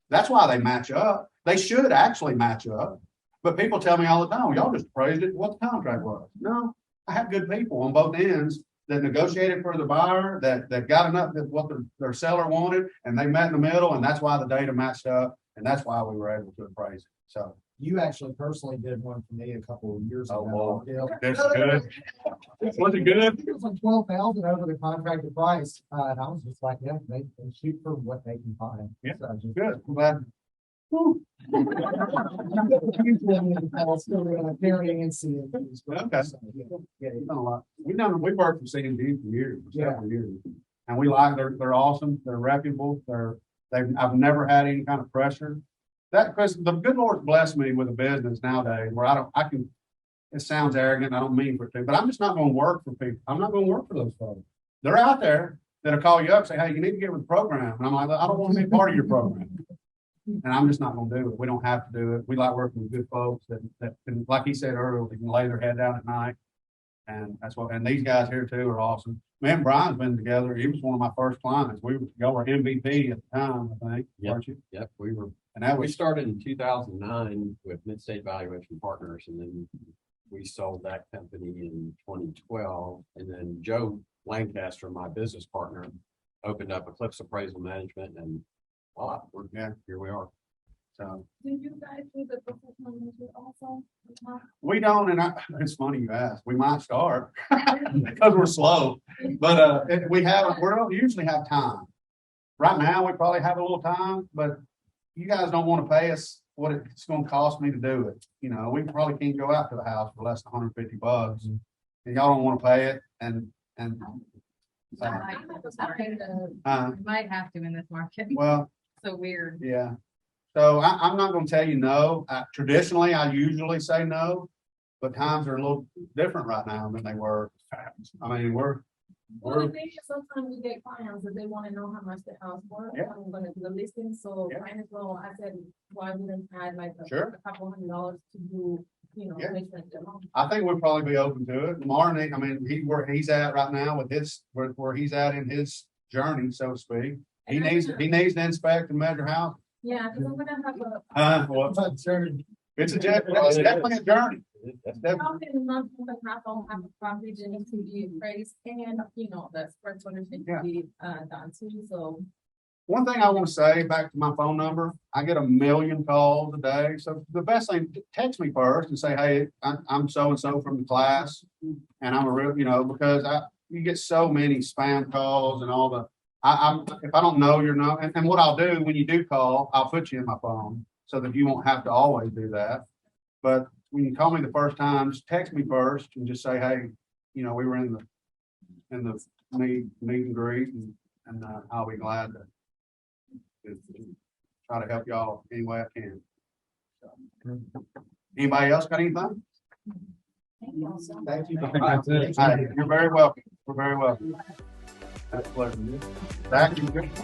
That's why they match up. They should actually match up. But people tell me all the time, well, y'all just appraised it, what the contract was. No, I have good people on both ends that negotiated for the buyer, that got enough of what their seller wanted, and they met in the middle, and that's why the data matched up, and that's why we were able to appraise it. So You actually personally did one for me a couple of years ago. well, that's good. Was it good? It was like 12,000 over the contracted price, and I was just like, yeah, they shoot for what they can find. Yeah, So just- good. I'm glad. Carrying and seeing. Okay. So, yeah. We've done a lot. We've worked for C&D for years, for Yeah. several years. And we like, they're awesome. They're reputable. I've never had any kind of pressure. Because the good Lord's blessed me with a business nowadays where it sounds arrogant. I don't mean for it to, but I'm just not going to work for people. I'm not going to work for those folks. They're out there that'll call you up and say, hey, you need to get with the program. And I'm like, I don't want to be part of your program. And I'm just not going to do it. We don't have to do it. We like working with good folks that can, like he said earlier, they can lay their head down at night. And that's what, and these guys here too are awesome. Me and Brian's been together. He was one of my first clients. Y'all were MVP at the time, I think, weren't you? Yep, we were. And that We was, started in 2009 with Mid-State Valuation Partners, and then we sold that company in 2012. And then Joe Lancaster, my business partner, opened up Eclipse Appraisal Management, and voila, here we are. so Do you guys do the professional management also? we don't, and it's funny you ask. We might start because we're slow, but we don't usually have time. Right now, we probably have a little time, but you guys don't want to pay us what it's going to cost me to do it. You know, we probably can't go out to the house for less than $150, and y'all don't want to pay it. And You might have to in this market. well, So weird. yeah. So I'm not going to tell you no. Traditionally, I usually say no, but times are a little different right now than they were. I mean, Well, the thing is, sometimes we get clients that they want to know how much the house worth. Yeah. I'm gonna do the listing, so Yeah. might as well, I said, why wouldn't I add like Sure. a couple $100 to do, Yeah. measurement demo? I think we'll probably be open to it. Martin, I mean, where he's at right now with where he's at in his journey, so to speak. He needs to inspect and measure houses. Yeah, because I'm gonna have a, Well, But, sir, it's definitely a journey. That's definitely. probably in a month and a half, I'll have a property that needs to be appraised and, the square footage needs to be, done too, so. One thing I want to say, back to my phone number, I get 1 million calls a day. So the best thing, text me first and say, hey, I'm so-and-so from the class. And I'm a real, because you get so many spam calls and all the, if I don't know your number, and what I'll do when you do call, I'll put you in my phone so that you won't have to always do that. But when you call me the first time, just text me first and just say, hey, we were in the meet and greet, and I'll be glad to try to help y'all any way I can. So, anybody else got anything? Thank you. I think that's it. Hey, you're very welcome. We're very welcome. Thank you.